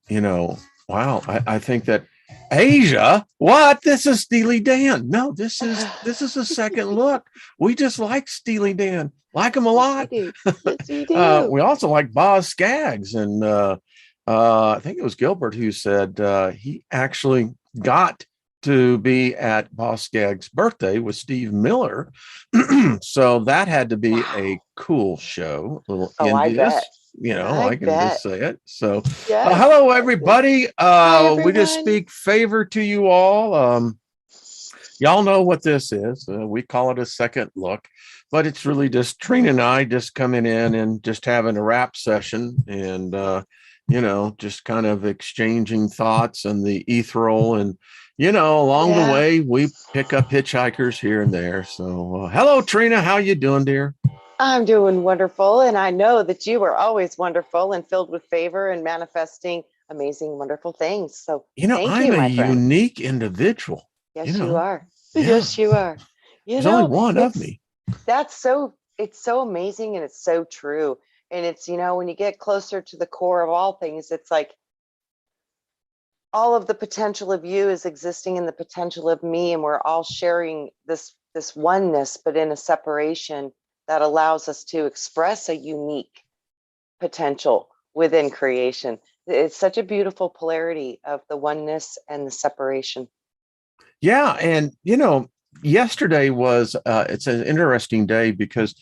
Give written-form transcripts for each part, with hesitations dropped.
wow, I think that Asia, what? This is Steely Dan. No, this is a second look. We just like Steely Dan, like him a Yes, we lot. do. Yes, we do. We also like Boz Scaggs, and I think it was Gilbert who said he actually got to be at Boz Scaggs' birthday with Steve Miller. So that had to be a Wow. cool show, a little Oh, I bet. envious, I I can just bet. say it. So Yes. hello, Yes. Yes. everybody. Hi, We just everyone. speak favor to you all. Y'all know what this is. We call it a second look, but it's really just Trina and I just coming in and just having a rap session and, just kind of exchanging thoughts and the ethereal. And, along the Yeah. way, we pick up hitchhikers here and there. So, hello, Trina. How you doing, dear? I'm doing wonderful. And I know that you are always wonderful and filled with favor and manifesting amazing, wonderful things. So thank I'm you, a my friend. unique individual, Yes, you are. yeah. Yes, you are. There's only one of me. It's so amazing and it's so true. And it's, when you get closer to the core of all things, it's like all of the potential of you is existing in the potential of me, and we're all sharing this oneness, but in a separation that allows us to express a unique potential within creation. It's such a beautiful polarity of the oneness and the separation. Yeah, and yesterday was it's an interesting day because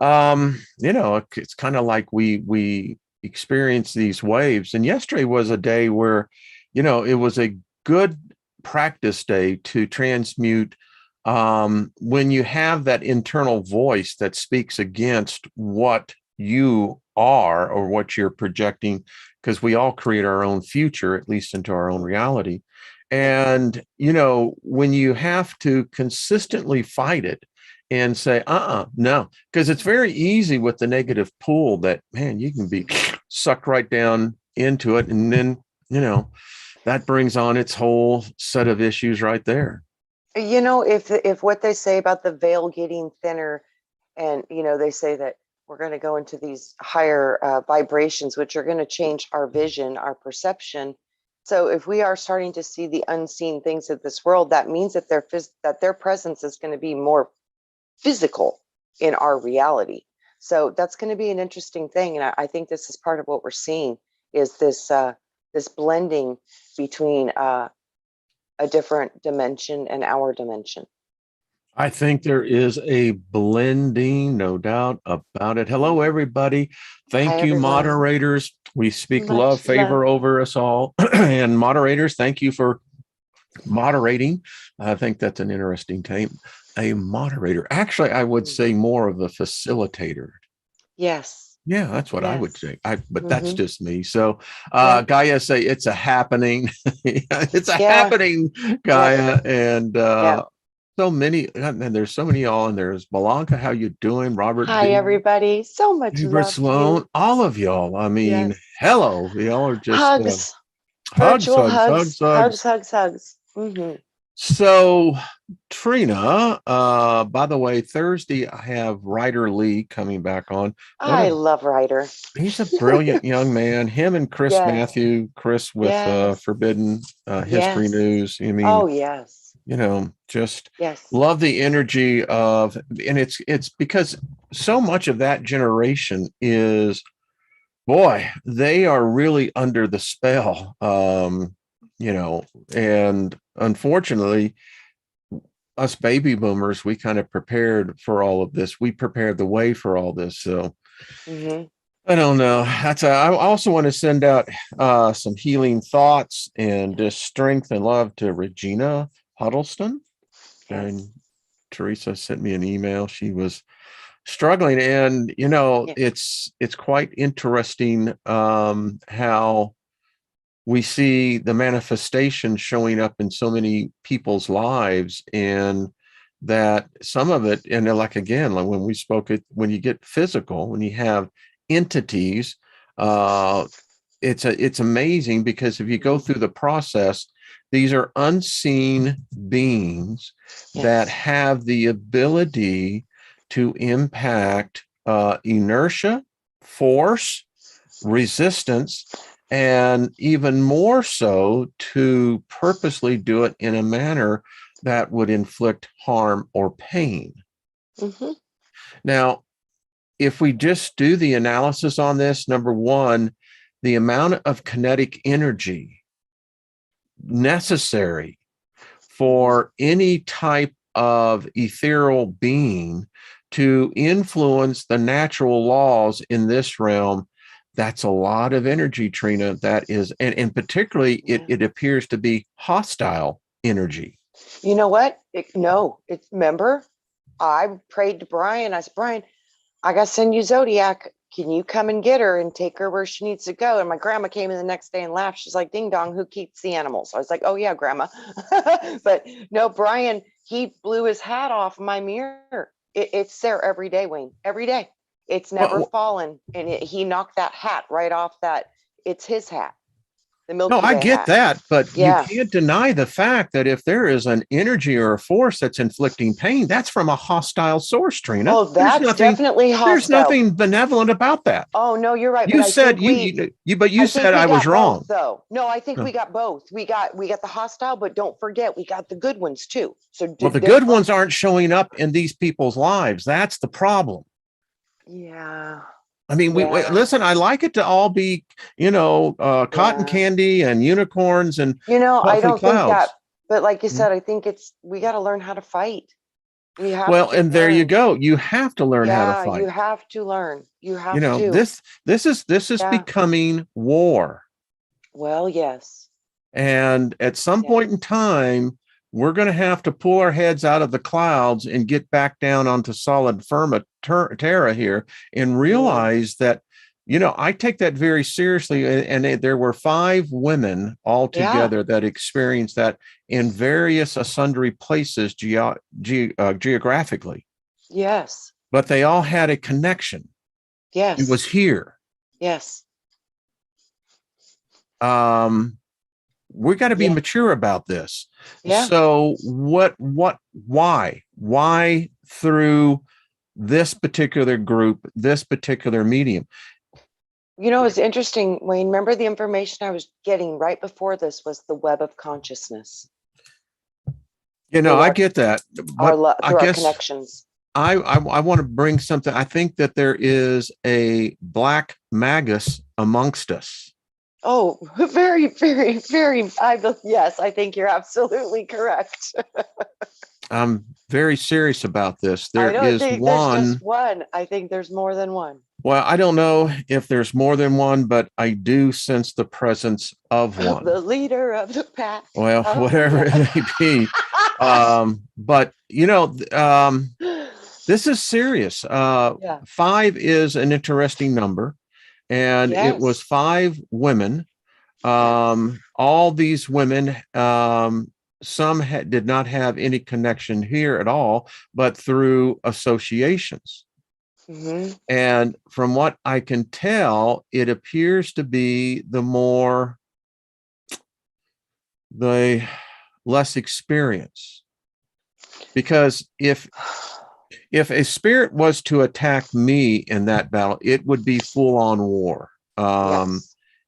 it's kind of like we experience these waves, and yesterday was a day where it was a good practice day to transmute when you have that internal voice that speaks against what you are or what you're projecting, because we all create our own future, at least into our own reality. And, when you have to consistently fight it and say, no, because it's very easy with the negative pull that, man, you can be sucked right down into it. And then, that brings on its whole set of issues right there. If what they say about the veil getting thinner, and they say that we're going to go into these higher vibrations, which are going to change our vision, our perception. So if we are starting to see the unseen things of this world, that means that their presence is going to be more physical in our reality. So that's going to be an interesting thing, and I think this is part of what we're seeing is this blending between a different dimension and our dimension. I think there is a blending, no doubt about it. Hello, everybody. Hi, Thank you, everyone. moderators. We speak love, Much love. favor over us all. And moderators, thank you for moderating. I think that's an interesting term. A moderator. Actually, I would say more of a facilitator. Yes. Yeah, that's what I would Yes. say. But that's Mm-hmm. just me. So Yep. Gaia say it's a happening. It's a Yeah. happening, Yep. Gaia. And Yep. so many, and there's so many y'all, and there's Blanca, how you doing? Robert Hi, B, everybody. So much Hubert love to you. Sloan, all of y'all. I mean, Yes. hello. Y'all are just Hugs. hugs, Virtual hugs, hugs, hugs. Hugs, hugs. hugs, hugs. Mm-hmm. So Trina, by the way, Thursday I have Ryder Lee coming back on. What I a love Ryder. He's a brilliant young man. Him and Chris Yes. Matthew, Chris with Yes. Forbidden History Yes. News. I mean, Oh, yes. just Yes. love the energy of, and it's because so much of that generation is, boy, they are really under the spell. And unfortunately, us baby boomers, we kind of prepared for all of this. We prepared the way for all this. So Mm-hmm. I don't know. I also want to send out some healing thoughts and just strength and love to Regina Huddleston. And Yes. Teresa sent me an email. She was struggling, and Yeah. it's quite interesting how we see the manifestation showing up in so many people's lives, and that some of it, and like again, like when we spoke it, when you get physical, when you have entities, uh it's amazing, because if you go Mm-hmm. through the process, these are unseen beings that Yes. have the ability to impact inertia, force, resistance, and even more so to purposely do it in a manner that would inflict harm or pain. Mm-hmm. Now, if we just do the analysis on this, number one, the amount of kinetic energy necessary for any type of ethereal being to influence the natural laws in this realm, that's a lot of energy, Trina. That is, and particularly it appears to be hostile energy. You know what? Remember, I prayed to Brian. I said, Brian, I got to send you Zodiac. Can you come and get her and take her where she needs to go? And my grandma came in the next day and laughed. She's like, ding dong, who keeps the animals? I was like, oh yeah, grandma. But no, Brian, he blew his hat off my mirror. It's there every day, Wayne, every day. It's never fallen. And he knocked that hat right off that. It's his hat. The Milky No, I Way get hat. that, but you Yeah. can't deny the fact that if there is an energy or a force that's inflicting pain, that's from a hostile source, Trina. Oh, that's definitely There's hostile. nothing benevolent about that. Oh no, you're right. You But I said think you said I was got wrong. both, though. No, I think No. we got both. We got the hostile, but don't forget we got the good ones too. So Well, the good ones aren't showing up in these people's lives. That's the problem. Yeah. I mean, we listen. I like it to all be, cotton candy and unicorns and I don't clouds. think that. But like you said, I think we got to learn how to fight. We have. Well, to and there you go. You have to learn how to fight. You have to learn. You have to. This is becoming war. Well, yes. And at some point in time, we're going to have to pull our heads out of the clouds and get back down onto solid firm terra here and realize that, I take that very seriously. And there were 5 women altogether that experienced that in various sundry places geographically. Yes. But they all had a connection. Yes. It was here. Yes. We got to be mature about this. Yeah. So why through this particular group, this particular medium? It's interesting, Wayne. Remember the information I was getting right before this was the web of consciousness. I get that. But through our connections. I want to bring something. I think that there is a black magus amongst us. Oh, very, very, very. Yes, I think you're absolutely correct. I'm very serious about this. There's just one. I think there's more than one. Well, I don't know if there's more than one, but I do sense the presence of one. The leader of the pack. Well, whatever it may be. But, this is serious. 5 is an interesting number. And it was 5 women. All these women, some did not have any connection here at all, but through associations. Mm-hmm. And from what I can tell, it appears to be the less experience. Because if a spirit was to attack me in that battle, it would be full-on war.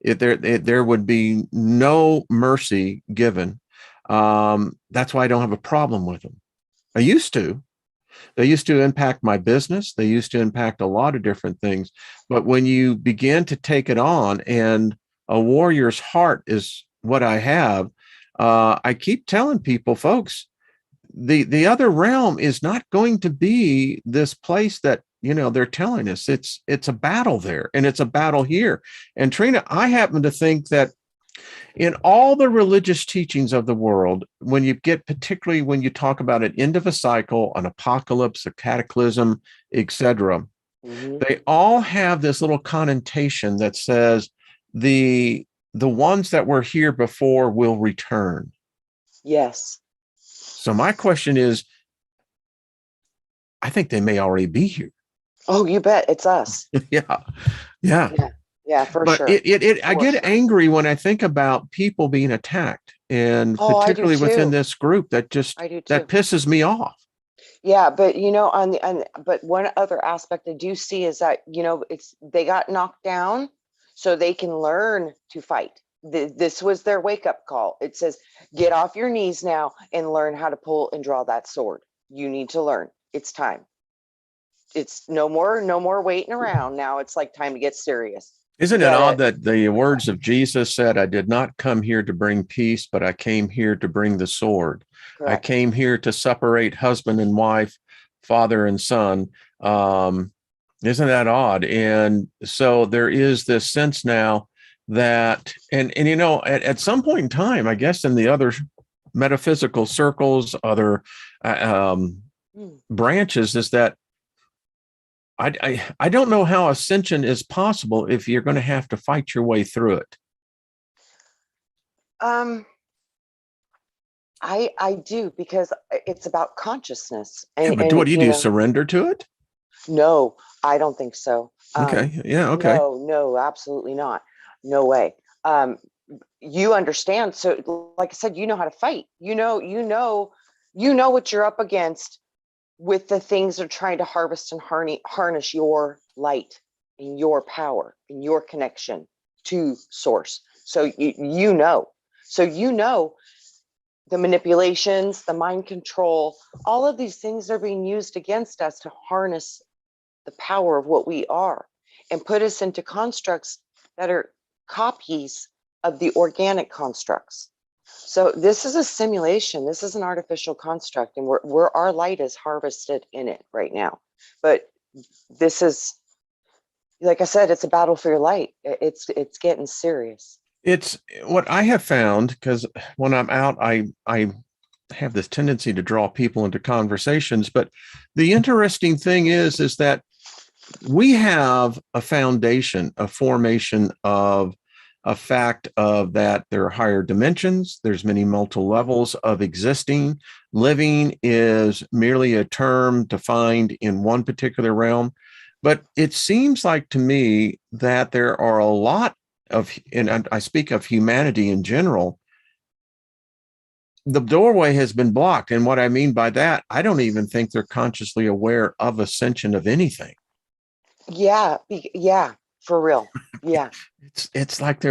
There would be no mercy given. That's why I don't have a problem with them. I used to. They used to impact my business. They used to impact a lot of different things. But when you begin to take it on, and a warrior's heart is what I have, I keep telling people, folks, the other realm is not going to be this place that, they're telling us. It's a battle there, and it's a battle here. And Trina, I happen to think that in all the religious teachings of the world, particularly when you talk about an end of a cycle, an apocalypse, a cataclysm, etc., they all have this little connotation that says the ones that were here before will return. Yes. So my question is, I think they may already be here. Oh, you bet. It's us. Yeah, for but sure. I get angry when I think about people being attacked, and particularly within this group that pisses me off. Yeah, but but one other aspect I do see is that they got knocked down, so they can learn to fight. This was their wake-up call. It says, get off your knees now and learn how to pull and draw that sword. You need to learn. It's time. It's no more waiting around. Now it's like time to get serious. Isn't it odd that the words of Jesus said, I did not come here to bring peace, but I came here to bring the sword. Correct. I came here to separate husband and wife, father and son. Isn't that odd? And so there is this sense now that, and you know, at some point in time, I guess in the other metaphysical circles, other branches, is that I don't know how ascension is possible if you're going to have to fight your way through it. I do, because it's about consciousness. And, but what do you do? Surrender to it? No, I don't think so. Okay. Yeah. Okay. No, absolutely not. No way. You understand. So like I said, you know how to fight. You know what you're up against with the things that are trying to harvest and harness your light and your power and your connection to source. So you know the manipulations, the mind control, all of these things are being used against us to harness the power of what we are and put us into constructs that are copies of the organic constructs. So this is a simulation. This is an artificial construct, and our light is harvested in it right now. But this is, like I said, it's a battle for your light. It's getting serious. It's what I have found, because when I'm out, I have this tendency to draw people into conversations. But the interesting thing is that we have a foundation, a formation of a fact of that there are higher dimensions. There's many multiple levels of existing. Living is merely a term defined in one particular realm. But it seems like to me that there are a lot of, and I speak of humanity in general, the doorway has been blocked. And what I mean by that, I don't even think they're consciously aware of ascension of anything. Yeah, for real. Yeah. It's like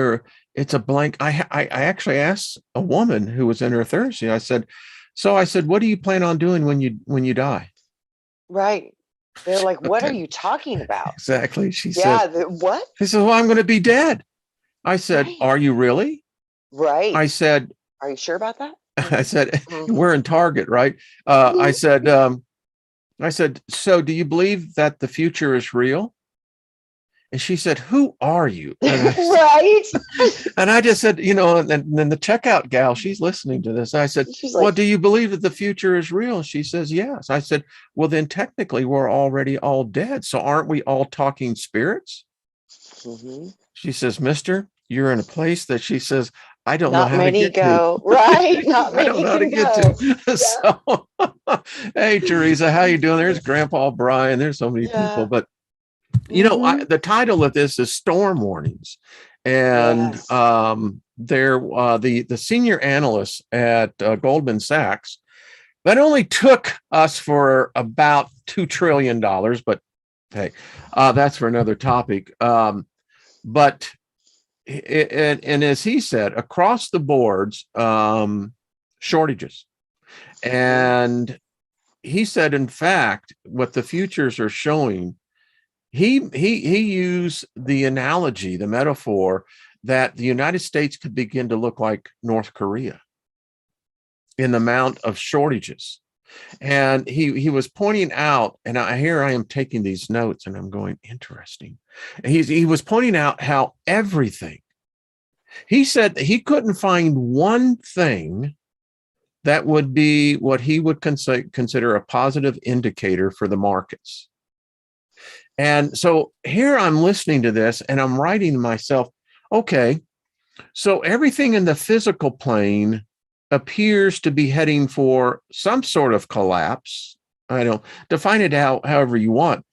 it's a blank. I actually asked a woman who was in her 30s. I said, what do you plan on doing when you die? Right. They're like, what are you talking about? Exactly. She said, what? She said, well, I'm going to be dead. I said, right. Are you really? Right. I said, are you sure about that? I said, we're in Target, right? I said, so do you believe that the future is real? And she said, who are you? And right. And I just said, and then the checkout gal, she's listening to this. I said, well, do you believe that the future is real? She says, yes. I said, well, then technically we're already all dead. So aren't we all talking spirits? Mm-hmm. She says, mister, you're in a place that she says, I don't know how to get to. Right. Not many I don't know how to get to. Yeah. So, hey, Teresa, how you doing? There's Grandpa Brian. There's so many people, but the title of this is Storm Warnings, and yes. They're the senior analysts at Goldman Sachs. That only took us for about $2 trillion, but hey, that's for another topic. But and as he said, across the boards, shortages, and he said, in fact, what the futures are showing. He used the analogy, the metaphor, that the United States could begin to look like North Korea in the amount of shortages. And he was pointing out, and here I am taking these notes and I'm going, interesting. And he was pointing out how everything, he said that he couldn't find one thing that would be what he would consider a positive indicator for the markets. And so here I'm listening to this and I'm writing to myself, okay, so everything in the physical plane appears to be heading for some sort of collapse. I don't define it however you want.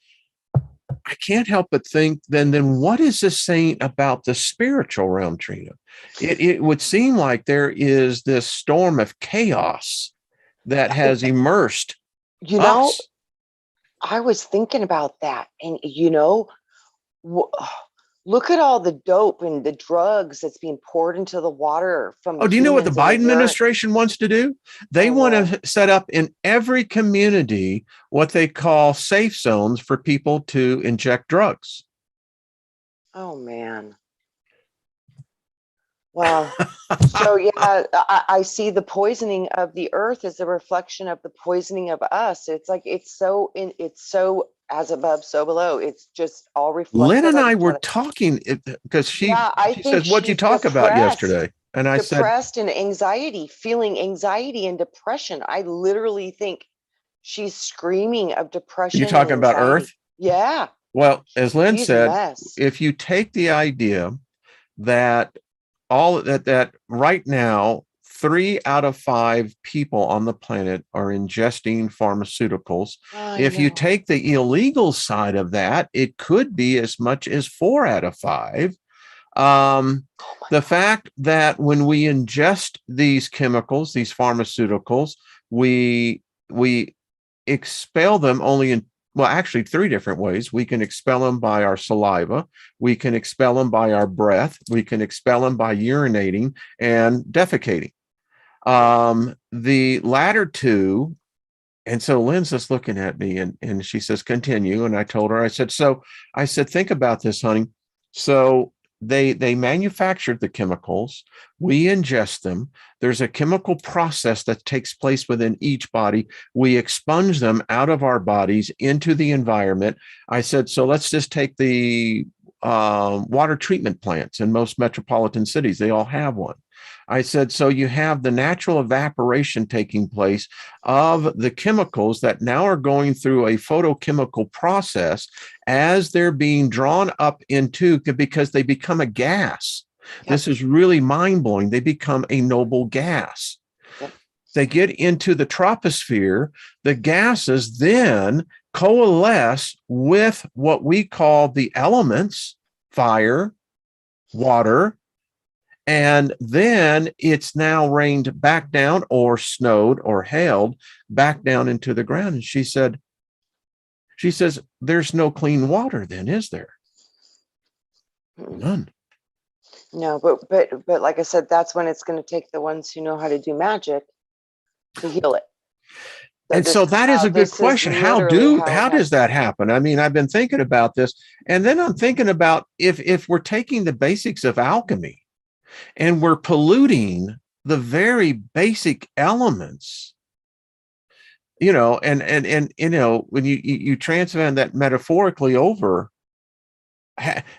I can't help but think then what is this saying about the spiritual realm, Trina? It would seem like there is this storm of chaos that has immersed us. I was thinking about that, and Look at all the dope and the drugs that's being poured into the water from Oh, the do you know what the humans and the Biden urine. administration wants to do? They Oh, want what? to set up in every community what they call safe zones for people to inject drugs. Oh, man. Well, so yeah, I see the poisoning of the earth as a reflection of the poisoning of us. It's like it's so as above, so below. It's just all Lynn reflective and of I each were other. talking because Yeah, I she think says, "What'd you she's talk about depressed, yesterday?" And I said, depressed and anxiety, feeling anxiety and depression. I literally think she's screaming of "You depression and talking about anxiety. Earth?" Yeah, Well, as Lynn she's a said, mess. if you take the idea that all that right now 3 out of 5 people on the planet are ingesting pharmaceuticals. I If you know. take the illegal side of that, it could be as much as 4 out of 5. um, Oh my the God. fact that when we ingest these chemicals, these pharmaceuticals, we expel them only in, well, actually 3 different ways. We can expel them by our saliva, we can expel them by our breath, we can expel them by urinating and defecating. The latter two. And so Lynn's just looking at me and she says, continue. And I told her, I said, think about this, honey. So they manufactured the chemicals, we ingest them. There's a chemical process that takes place within each body. We expunge them out of our bodies into the environment. I said, so let's just take the water treatment plants in most metropolitan cities. They all have one. I said, so you have the natural evaporation taking place of the chemicals that now are going through a photochemical process as they're being drawn up into, because they become a gas. Yep. This is really mind blowing. They become a noble gas. Yep. They get into the troposphere. The gases then coalesce with what we call the elements: fire, water, and then it's now rained back down or snowed or hailed back down into the ground. And she says, there's no clean water then, is there? None. No, but like I said, that's when it's going to take the ones who know how to do magic to heal it. So And so this is that is how a good this is question. literally how it How does has to that happen. happen? I mean, I've been thinking about this, and then I'm thinking about if we're taking the basics of alchemy and we're polluting the very basic elements, and when you transcend that metaphorically over,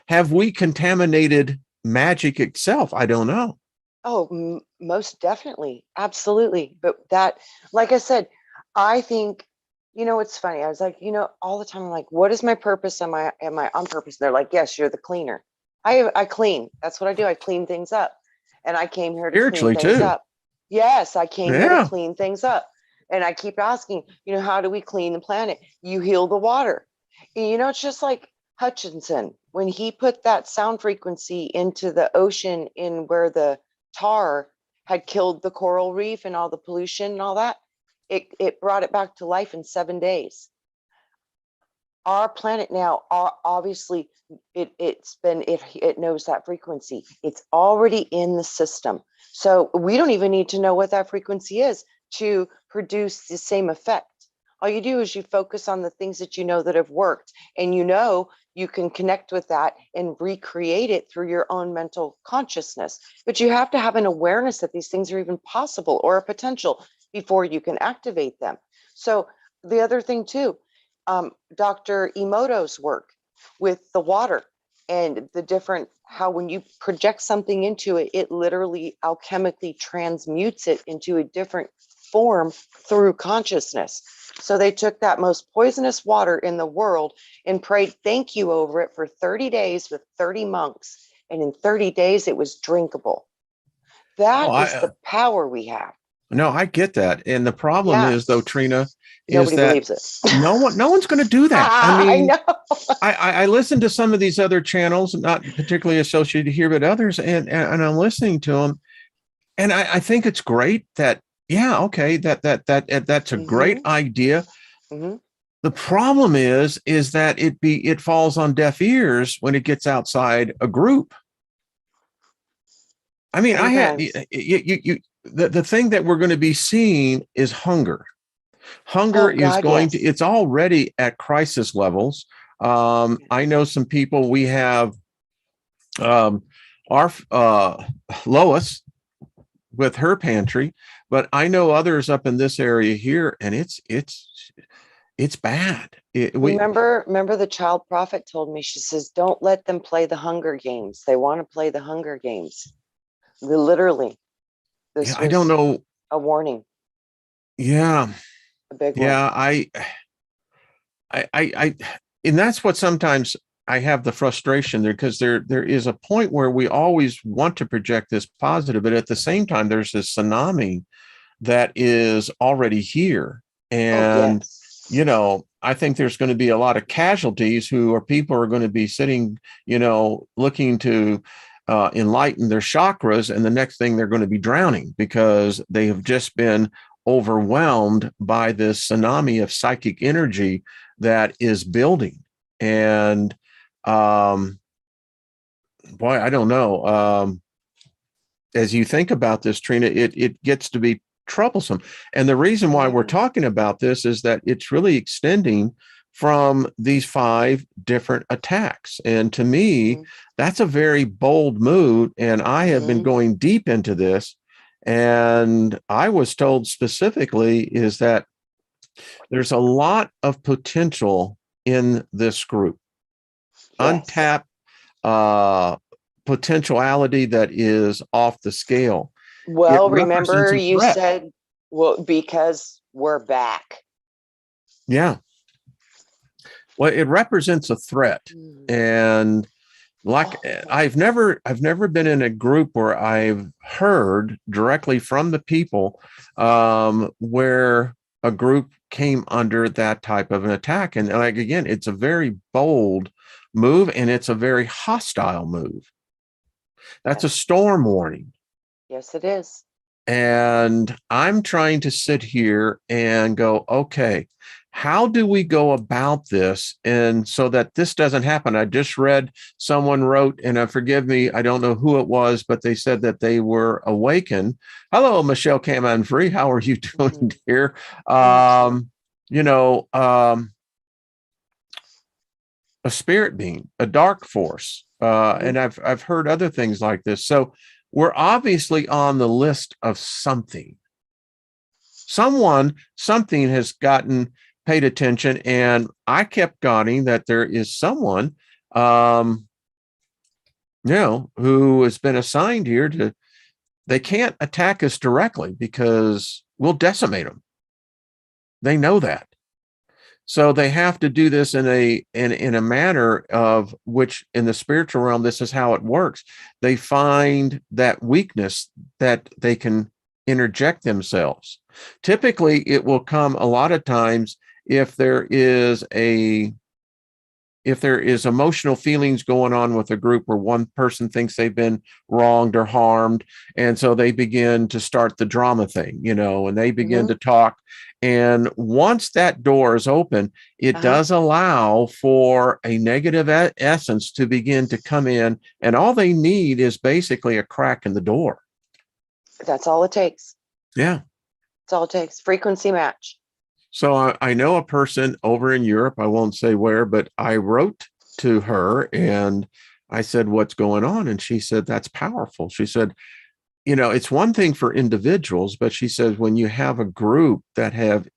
have we contaminated magic itself? I don't know. Oh, most definitely. Absolutely. But that, like I said, I think, it's funny. I was like, all the time, I'm like, what is my purpose? Am I on purpose? And they're like, yes, you're the cleaner. I clean. That's what I do. I clean things up. And I came here to clean Spiritually things too. up. Yes, I came here to Yeah. clean things up. And I keep asking, how do we clean the planet? You heal the water. And, it's just like Hutchinson, when he put that sound frequency into the ocean in where the tar had killed the coral reef and all the pollution and all that, it brought it back to life in 7 days. Our planet now, obviously, it knows that frequency. It's already in the system. So we don't even need to know what that frequency is to produce the same effect. All you do is you focus on the things that you know that have worked, and you can connect with that and recreate it through your own mental consciousness. But you have to have an awareness that these things are even possible or a potential before you can activate them. So the other thing too, Dr. Emoto's work with the water and the different, how when you project something into it, it literally alchemically transmutes it into a different form through consciousness. So they took that most poisonous water in the world and prayed thank you over it for 30 days with 30 monks. And in 30 days, it was drinkable. Oh, That is the power we have. no, I get that. And the problem Yeah. is, though, Trina, is Nobody that believes it. no one's going to do that. I I mean, know. I listen to some of these other channels, not particularly associated here, but others, and I'm listening to them, and I think it's great that, yeah, okay, that's a great Mhm. idea. Mhm. The problem is that it falls on deaf ears when it gets outside a group. I mean, I had Sometimes. the thing that we're going to be seeing is hunger. Hunger Oh is God, going to, yes. it's already at crisis levels. I Yes. know some people, we have um, our Lois with her pantry, but I know others up in this area here, and it's bad. Remember the child prophet told me, she says, don't let them play the Hunger Games. They want to play the Hunger Games. Literally, Yeah, this I don't was know. a warning, Yeah, a big one. yeah, I, and that's what sometimes I have the frustration there, because there is a point where we always want to project this positive, but at the same time, there's this tsunami that is already here. Oh, And, yes. I think there's going to be a lot of casualties who are people are going to be sitting, looking to enlighten their chakras. And the next thing they're going to be drowning because they have just been overwhelmed by this tsunami of psychic energy that is building. And, boy, I don't know. As you think about this, Trina, it gets to be troublesome. And the reason why we're Yeah. talking about this is that it's really extending from these 5 different attacks. And to me, Mm-hmm. that's a very bold move. And I have been Mm-hmm. going deep into this. And I was told specifically is that there's a lot of potential in this group, Yes. untapped uh, potentiality that is off the scale. It Well, represents remember a you threat. said, well, because we're back. Yeah. Well, it represents a threat. Mm. And like Oh, I've never been in a group where I've heard directly from the people where a group came under that type of an attack. And like again, it's a very bold move and it's a very hostile move. That's a yes. storm warning. Yes, it is. And I'm trying to sit here and go, okay, how do we go about this? And so that this doesn't happen. I just read someone wrote, and forgive me, I don't know who it was, but they said that they were awakened. Hello, Michelle Cameron Free. How are you doing, Mhm. dear? Oh, sure. You know, a spirit being, a dark force. Mhm. And I've heard other things like this. So we're obviously on the list of something. Something has gotten paid attention, and I kept getting that there is someone, um, who has been assigned here to. They can't attack us directly because we'll decimate them. They know that. So they have to do this in a manner of which in the spiritual realm, this is how it works. They find that weakness that they can interject themselves. Typically, it will come a lot of times if there is a if there is emotional feelings going on with a group where one person thinks they've been wronged or harmed, and so they begin to start the drama thing, and they begin Mhm. to talk. And once that door is open, it Uh-huh. does allow for a negative essence to begin to come in, and all they need is basically a crack in the door. That's all it takes. Yeah. That's all it takes. Frequency match. So I know a person over in Europe. I won't say where, but I wrote to her and I said, "What's going on?" And she said, "That's powerful." She said, it's one thing for individuals, but she says when you have a group that have,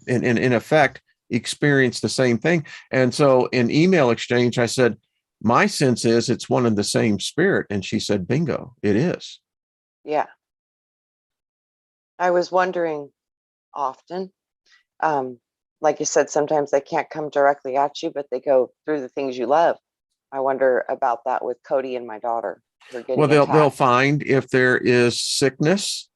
in effect, experienced the same thing. And so in email exchange, I said, "My sense is it's one and the same spirit." And she said, "Bingo, it is." Yeah. I was wondering often. Um, like you said, sometimes they can't come directly at you, but they go through the things you love. I wonder about that with Cody and my daughter. They're Well, getting they'll attacked. find if there is sickness.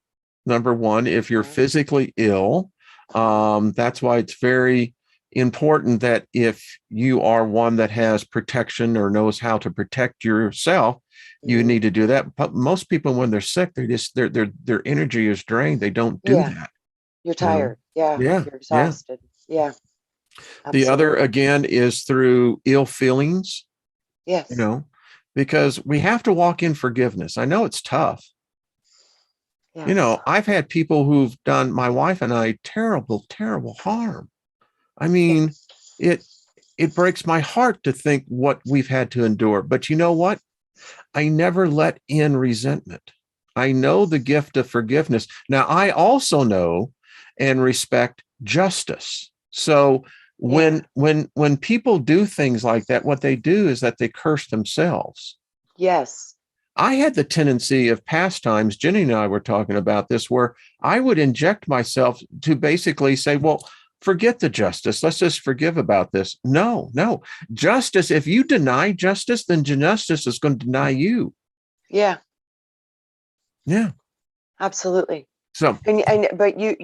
Number one, if you're Uh-huh. physically ill, Uh-huh. that's why it's very important that if you are one that has protection or knows how to protect yourself, you Mhm. need to do that. But most people, when they're sick, their energy is drained. They don't do Yeah. that. You're You know? tired. Yeah. Yeah, You're yeah. exhausted. Yeah. The other, Absolutely. again, is through ill feelings, you Yes. know, because we have to walk in forgiveness. I know it's tough. Yes. I've had people who've done my wife and I terrible, terrible harm. I mean, Yes. it it breaks my heart to think what we've had to endure. But you know what? I never let in resentment. I know the gift of forgiveness. Now, I also know and respect justice. So Yeah. when people do things like that, what they do is that they curse themselves. Yes. I had the tendency of past times, Jenny and I were talking about this, where I would inject myself to basically say, well, forget the justice. Let's just forgive about this. No, no. Justice, if you deny justice, then justice is going to deny you. Yeah. Yeah. Absolutely. So And but you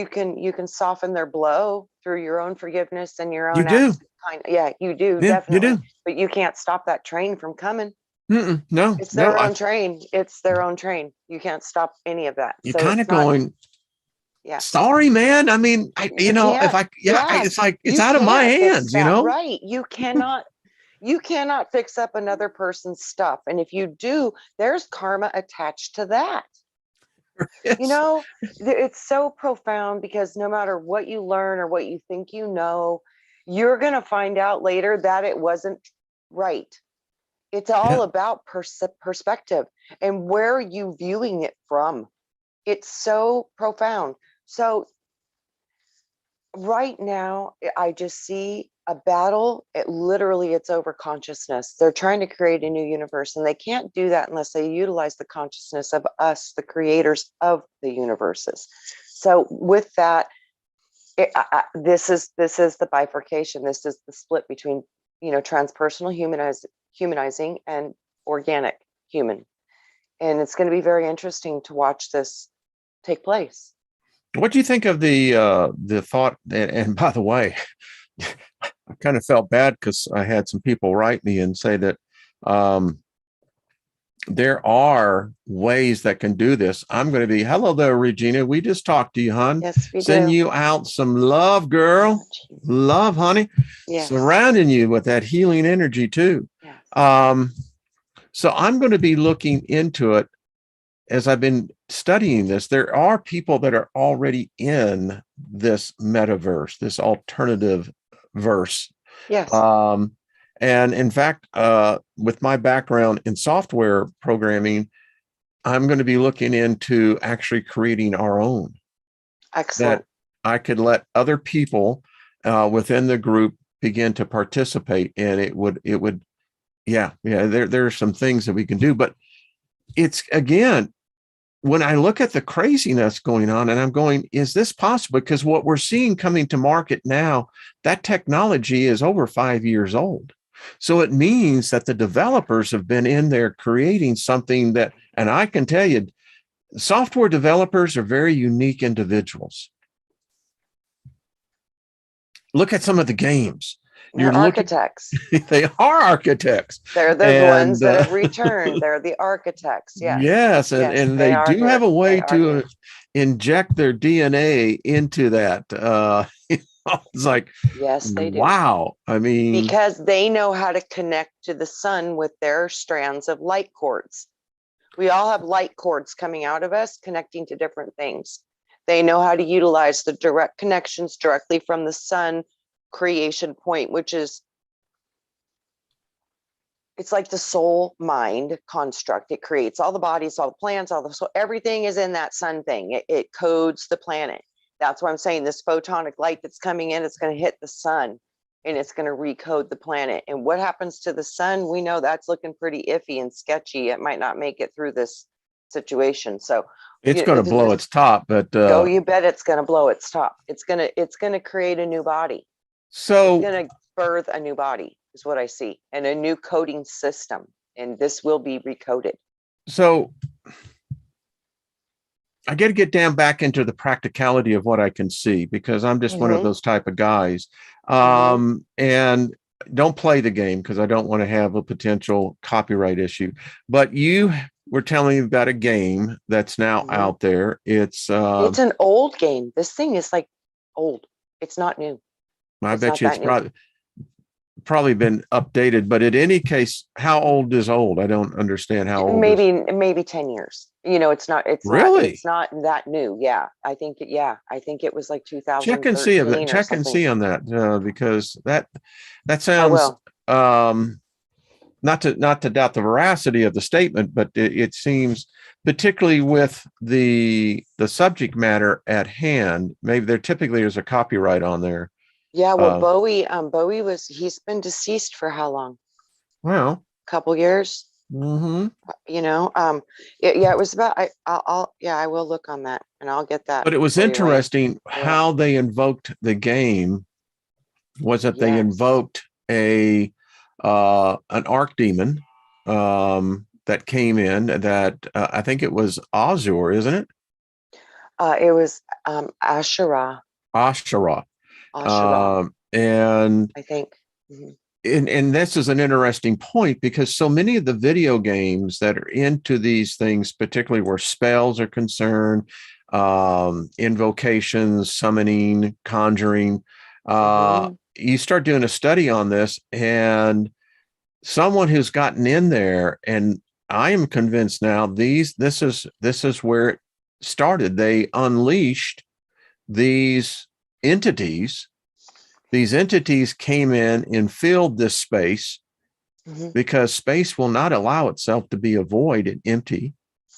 can soften their blow through your own forgiveness and your you own do. acts of kind. Yeah, you do Yeah, you definitely. do. But you can't stop that train from coming. No, It's no. their own train. It's their own train. You can't stop any of that. You're So kind it's of not. going, Yeah. sorry, man. I mean, You can't. Yeah. it's like, it's You out of my can't fix hands, that. Right. You cannot fix up another person's stuff. And if you do, there's karma attached to that. You Yes. know, it's so profound because no matter what you learn or what you think you know, you're going to find out later that it wasn't right. It's Yeah. all about perspective and where are you viewing it from. It's so profound. So right now, I just see a battle. It's over consciousness. They're trying to create a new universe, and they can't do that unless they utilize the consciousness of us, the creators of the universes. So, with that, this is the bifurcation. This is the split between transpersonal humanizing and organic human, and it's going to be very interesting to watch this take place. What do you think of the thought? And by the way, I kind of felt bad because I had some people write me and say that um, there are ways that can do this. I'm going to be, hello there, Regina. We just talked to you, hon. Yes, we Send do. you out some love, girl. Oh, geez. Love, honey. Yes. Surrounding you with that healing energy too. Yes. Um, so I'm going to be looking into it as I've been studying this. There are people that are already in this metaverse, this alternative verse. Yes. Um, and in fact, with my background in software programming, I'm going to be looking into actually creating our own that Excellent. I could let other people within the group begin to participate, and yeah. There are some things that we can do, but it's again, when I look at the craziness going on, and I'm going, is this possible? Because what we're seeing coming to market now, that technology is over 5 years old. So it means that the developers have been in there creating something that, and I can tell you, software developers are very unique individuals. Look at some of the games. You're They're looking, architects. they are architects. They're the ones And that have returned. They're the architects. Yes. yes, Yes, and they they are do have here. a They way are to here. inject their DNA into that. It's like, Yes, they do. wow. I mean, Because they know how to connect to the sun with their strands of light cords. We all have light cords coming out of us, connecting to different things. They know how to utilize the direct connections directly from the sun creation point, which is it's like the soul mind construct. It creates all the bodies, all the plants, all the, so everything is in that sun thing. It codes the planet. That's why I'm saying this photonic light that's coming in, it's going to hit the sun and it's going to recode the planet. And what happens to the sun? We know that's looking pretty iffy and sketchy. It might not make it through this situation. So it's going to blow its top, but go, you bet it's going to blow its top. It's going to create a new body. It's so going to birth a new body is what I see, and a new coding system. And this will be recoded. so I got to get down back into the practicality of what I can see because I'm just one of Mm-hmm. those type of guys. Mm-hmm. And don't play the game because I don't want to have a potential copyright issue. But you were telling me about a game that's now Mm-hmm. out there. It's It's an old game. This thing is like old. It's not new. I It's bet not you it's that new. probably been updated, but in any case, how old is old? I don't understand how old is Maybe 10 years. really. It's not that new. Yeah. I think it was like Check and see of that. 2013 or Check and something. see on that because that I sounds will. um, not to doubt the veracity of the statement, but it seems particularly with the subject matter at hand. Maybe there typically is a copyright on there. Yeah, well, Uh, he's been deceased for how long? well, Couple years, hmm you know. Yeah, it was about yeah, I will look on that and I'll get that but it was for you, Wayne. interesting I will. how they invoked the game. Was that they Yes. invoked a an arc demon that came in that I think it was Azur, isn't it? It was Asherah. Ashara. Asherah, And I think. Mhm. and this is an interesting point because so many of the video games that are into these things, particularly where spells are concerned, invocations, summoning, conjuring, Mhm. you start doing a study on this, and someone who's gotten in there, and I am convinced now this is where it started. They unleashed these entities. These entities came in and filled this space Mhm. because space will not allow itself to be a void and empty.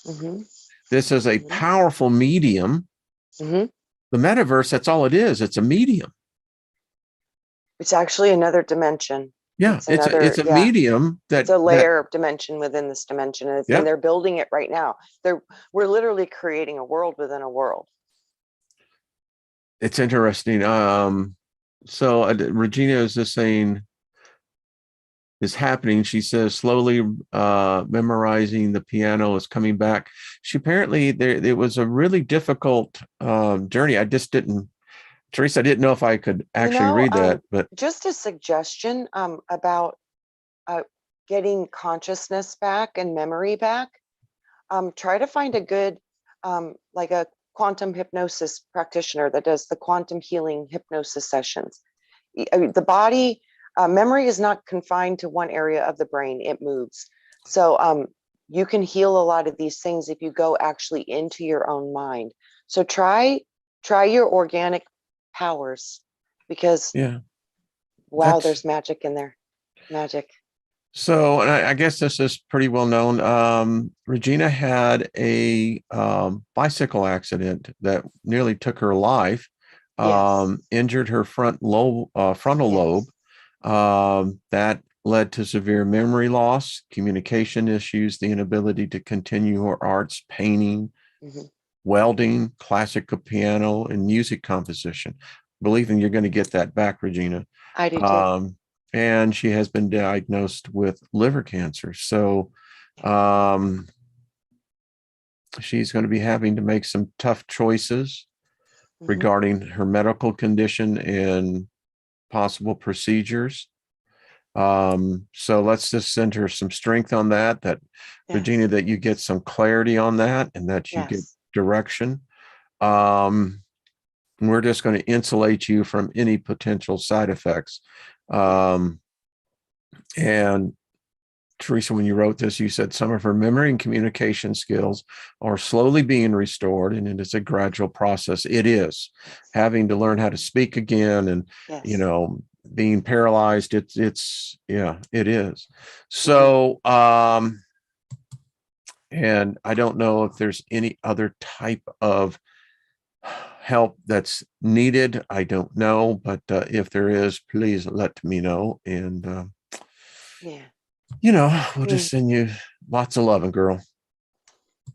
Mhm. This is a Mhm. powerful medium. Mhm. The metaverse, that's all it is. It's a medium. It's actually another dimension. Yeah, it's a Yeah, medium it's a layer of dimension within this dimension, and yeah, they're building it right now. We're literally creating a world within a world. it's interesting. So Regina is just saying is happening. She says slowly memorizing the piano is coming back. She apparently there it was a really difficult journey. I just didn't Teresa, I didn't know if I could You actually know, read that, but just a suggestion about uh, getting consciousness back and memory back. Try to find a good, like a quantum hypnosis practitioner that does the quantum healing hypnosis sessions. I mean, the body memory is not confined to one area of the brain; it moves. So you can heal a lot of these things if you go actually into your own mind. So try your organic powers, because yeah, wow, that's there's magic in there. Magic. so. And I guess this is pretty well known. Regina had a bicycle accident that nearly took her life, Yes. injured her frontal lobe. Yes. That led to severe memory loss, communication issues, the inability to continue her arts, painting, Hmm. welding, classical piano, and music composition. Believing you're going to get that back, Regina. I do too. Um, and she has been diagnosed with liver cancer. So um, she's going to be having to make some tough choices Hmm. regarding her medical condition and possible procedures. So let's just send her some strength on that, Regina, Yes. that you get some clarity on that and that you get Yes. direction. Um, we're just going to insulate you from any potential side effects. Yes. Um, and Teresa, when you wrote this, you said some of her memory and communication skills are slowly being restored, and it is a gradual process. It is Yes. having to learn how to speak again, and Yes. being paralyzed. It's yeah, it is. Hmm. So, and I don't know if there's any other type of help that's needed. I don't know, but if there is, please let me know. And, Yeah. we'll just Mm. send you lots of loving, girl.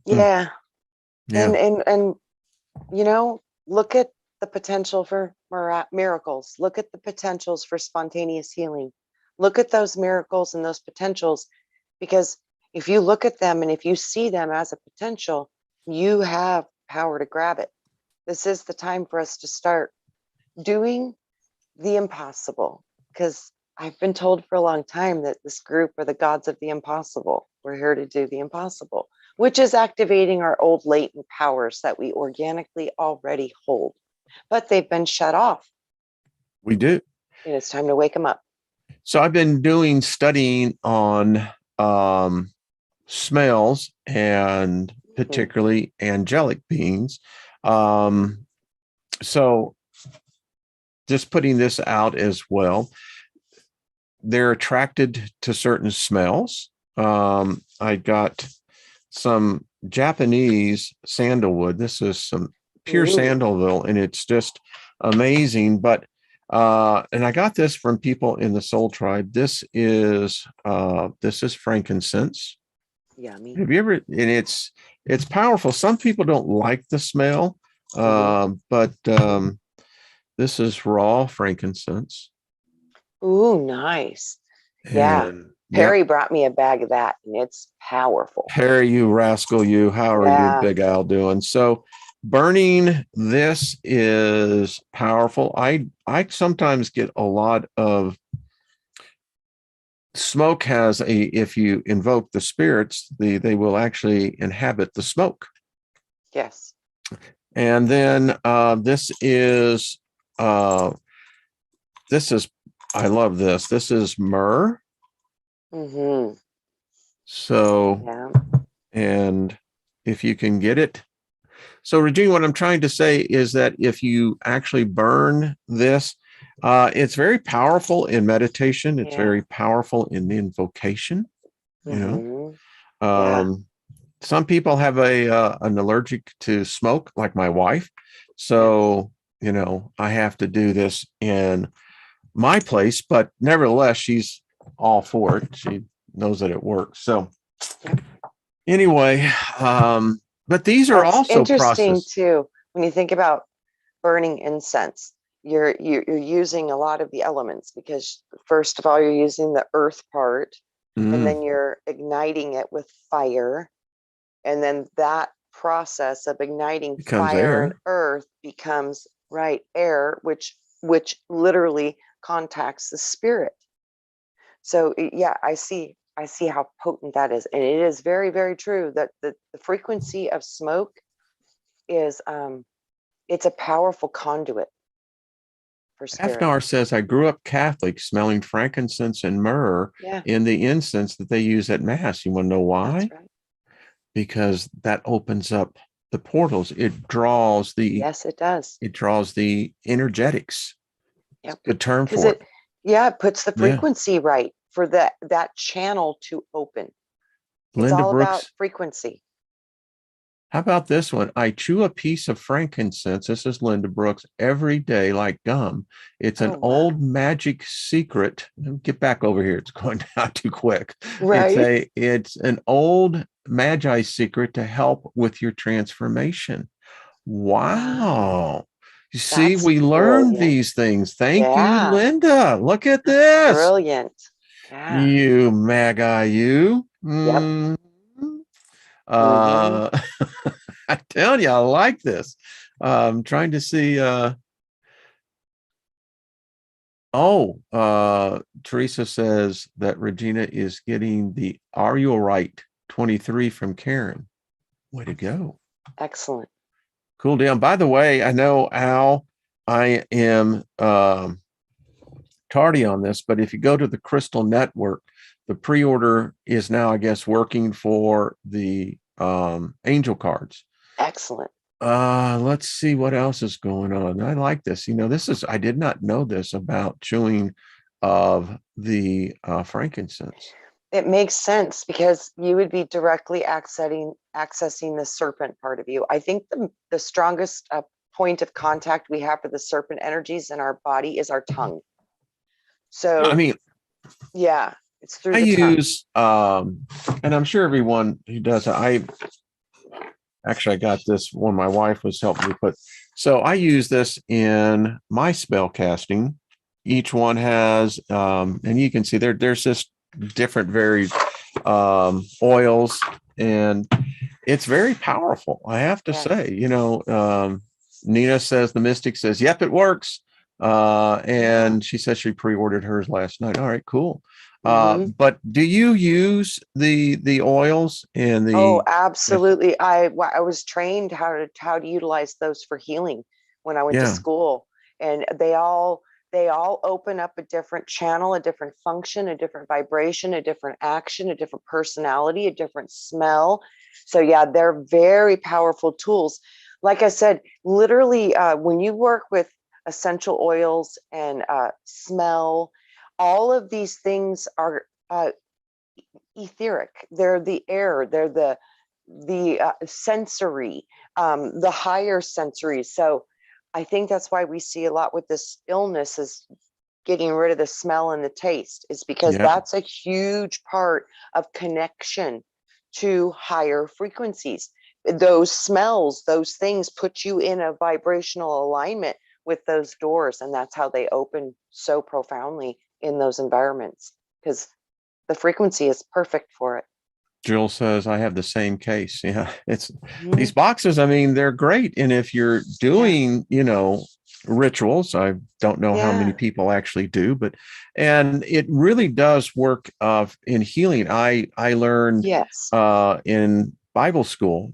Hmm. Yeah. Yeah. And look at the potential for miracles. Look at the potentials for spontaneous healing. Look at those miracles and those potentials, because if you look at them and if you see them as a potential, you have power to grab it. This is the time for us to start doing the impossible, because I've been told for a long time that this group are the gods of the impossible. We're here to do the impossible, which is activating our old latent powers that we organically already hold, but they've been shut off. We do. And it's time to wake them up. So I've been doing studying on smells and Mhm. particularly angelic beings. Um, so just putting this out as well, they're attracted to certain smells. I got some Japanese sandalwood. This is some pure Ooh, sandalwood, and it's just amazing. But and I got this from people in the Soul Tribe. This is frankincense. yummy. Have you ever? And it's powerful. Some people don't like the smell, Hmm. but this is raw frankincense. Ooh, nice. Yeah. And yep, Perry brought me a bag of that and it's powerful. Harry, you rascal, you. How are you, Yeah. Big Al, doing? So, burning this is powerful. I sometimes get a lot of smoke. Has a If you invoke the spirits, they will actually inhabit the smoke. Yes. And then uh, this is I love this. This is myrrh. Hmm. So, Yeah. and if you can get it. So, Regina, what I'm trying to say is that if you actually burn this, it's very powerful in meditation. It's Yeah. very powerful in the invocation. You Hmm. know, Yeah. some people have an allergic to smoke, like my wife. Yes. So, I have to do this in my place, but nevertheless, she's all for it. She knows that it works. So, Yep. anyway, but these are That's also interesting processed. too. When you think about burning incense, you're using a lot of the elements because first of all, you're using the earth part, and Mm, then you're igniting it with fire. And then that process of igniting becomes fire and air. earth becomes right air, which literally contacts the spirit. So yeah, I see how potent that is, and it is very, very true that the frequency of smoke is it's a powerful conduit for spirit. Afnar says, I grew up Catholic smelling frankincense and myrrh Yeah, in the incense that they use at Mass. You want to know that's why? right. Because that opens up the portals. Yes, it does. It draws the energetics. It's Yep. a good term Because for it. it puts the Yeah. frequency right for that channel to open. It's Linda all about Brooks, frequency. how about this one? I chew a piece of frankincense. This is Linda Brooks every day like gum. It's an Oh wow. old magic secret. Get back over here. It's going down too quick. Right? It's an old magi secret to help with your transformation. Wow. Wow. You see, That's we learned brilliant. these things. Thank you, Yeah. Linda. Look at That's this. brilliant. Yeah. You magi, you. Yep. Hmm. Uh, I tell you, I like this. I'm trying to see. Teresa says that Regina is getting the Are You Right 23 from Karen. Way to go. Excellent. Cool down. By the way, I know, Al, I am tardy on this, but if you go to the Crystal Network, the pre order is now, I guess, working for the angel cards. Excellent. Let's see what else is going on. I like this. I did not know this about chewing of the frankincense. It makes sense because you would be directly accessing the serpent part of you. I think the strongest point of contact we have for the serpent energies in our body is our tongue. I So mean, yeah, it's through I the tongue. use and I'm sure everyone who does it, I got this when my wife was helping me put. So I use this in my spell casting. Each one has, and you can see there's just different varied oils, and it's very powerful. I have to Yes. say, Nina says the mystic says, "Yep, it works," Yeah. and she says she pre-ordered hers last night. All right, cool. Hmm. But do you use the oils and Oh, the absolutely. I was trained how to utilize those for healing when I went to yeah. school, and they all they all open up a different channel, a different function, a different vibration, a different action, a different personality, a different smell. So yeah, they're very powerful tools. Like I said, literally, when you work with essential oils and smell, all of these things are etheric. They're the air. They're the sensory, the higher sensory. So I think that's why we see a lot with this illness is getting rid of the smell and the taste, is because Yeah. that's a huge part of connection to higher frequencies. Those smells, those things put you in a vibrational alignment with those doors. And that's how they open so profoundly in those environments, because the frequency is perfect for it. Jill says, I have the same case. Yeah. It's these Mhm. boxes. I mean, they're great. And if you're Yeah. doing, rituals, I don't know how many Yeah. people actually do, and it really does work in healing. I learned Yes. in Bible school,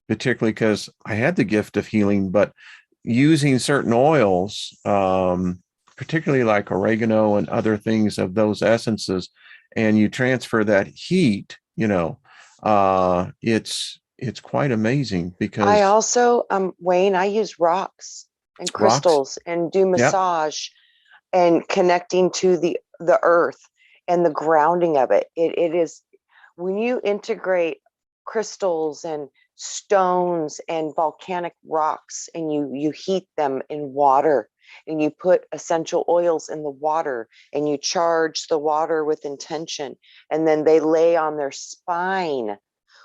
particularly because I had the gift of healing, but using certain oils, particularly like oregano and other things of those essences, and you transfer that heat, it's quite amazing I because also, Wayne, I use rocks and rocks. crystals and do Yep. massage and connecting to the earth and the grounding of it. It is when you integrate crystals and stones and volcanic rocks, and you heat them in water, and you put essential oils in the water, and you charge the water with intention, and then they lay on their spine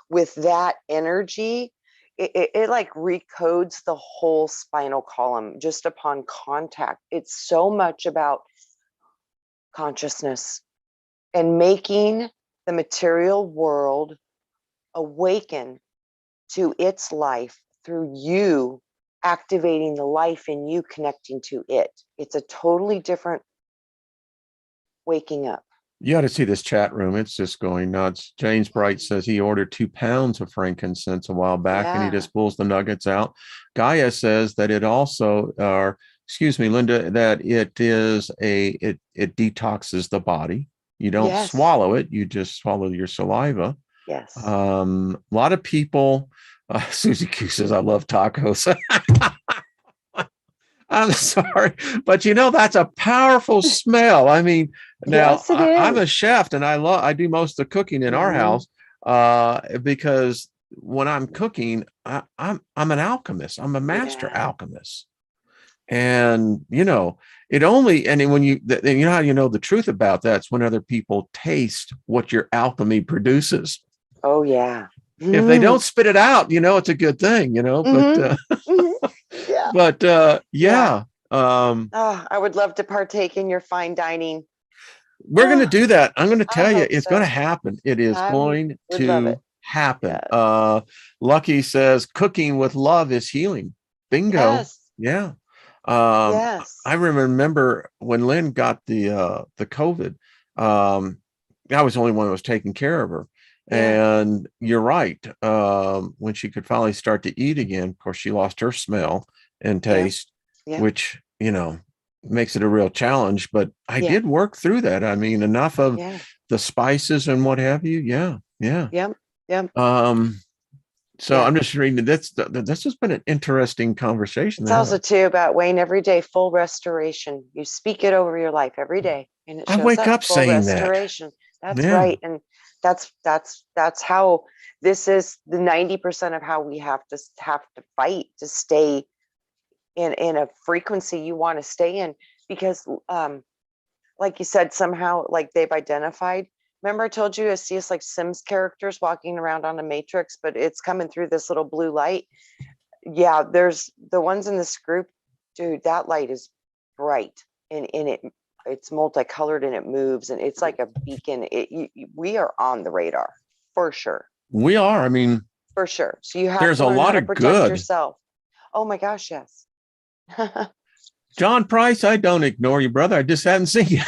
with that energy. It like recodes the whole spinal column just upon contact. It's so much about consciousness and making the material world awaken to its life through you activating the life in you, connecting to it. It's a totally different waking up. You ought to see this chat room. It's just going nuts. James Bright says he ordered 2 pounds of frankincense a while back and he Yeah. just pulls the nuggets out. Gaia says that it also, or excuse me, Linda, that it detoxes the body. You don't Yes. swallow it, you just swallow your saliva. Yes. A lot of people, Susie Q says, I love tacos. I'm sorry, but that's a powerful smell. I mean, now Yes, it I'm a is. chef and I do most of the cooking in our Mhm. house because when I'm cooking, I'm an alchemist. I'm a master Yeah. alchemist. And it only, and when you know how you know the truth about that's when other people taste what your alchemy produces. Oh, yeah. If they Mm. don't spit it out, it's a good thing, but Hmm. Hmm. Yeah. Yeah. yeah. um Oh, I would love to partake in your fine dining. We're going to Oh, do that. I'm going to I tell you, hope it's going to so. happen. It is I going would love it. to happen. Yes. Lucky says cooking with love is healing. Bingo. Yes. Yeah. I Yes. remember when Lynn got the COVID, I was the only one that was taking care of her. Yeah. And you're right. When she could finally start to eat again, of course, she lost her smell and Yeah. taste, Yeah. which, makes it a real challenge. But I Yeah. did work through that. I mean, enough of Yeah. the spices and what have you. Yeah. Yeah. Yep. Yep. So Yeah. I'm just reading this has been an interesting conversation It's to also have. too about Wayne every day, full restoration. You speak it over your life every day and it I shows wake up up full saying that. restoration. That's Yeah. right. And that's how this is the 90% of how we have to fight to stay in a frequency you want to stay in, because like you said, somehow like they've identified. Remember I told you I see us like Sims characters walking around on a matrix, but it's coming through this little blue light. Yeah, there's the ones in this group, dude, that light is bright, and it's multicolored and it moves and it's like a beacon. We are on the radar for sure. We are. I mean, For sure. So you have there's to a learn how lot to of protect good. yourself. Oh my gosh, yes. John Price, I don't ignore you, brother. I just haven't seen you.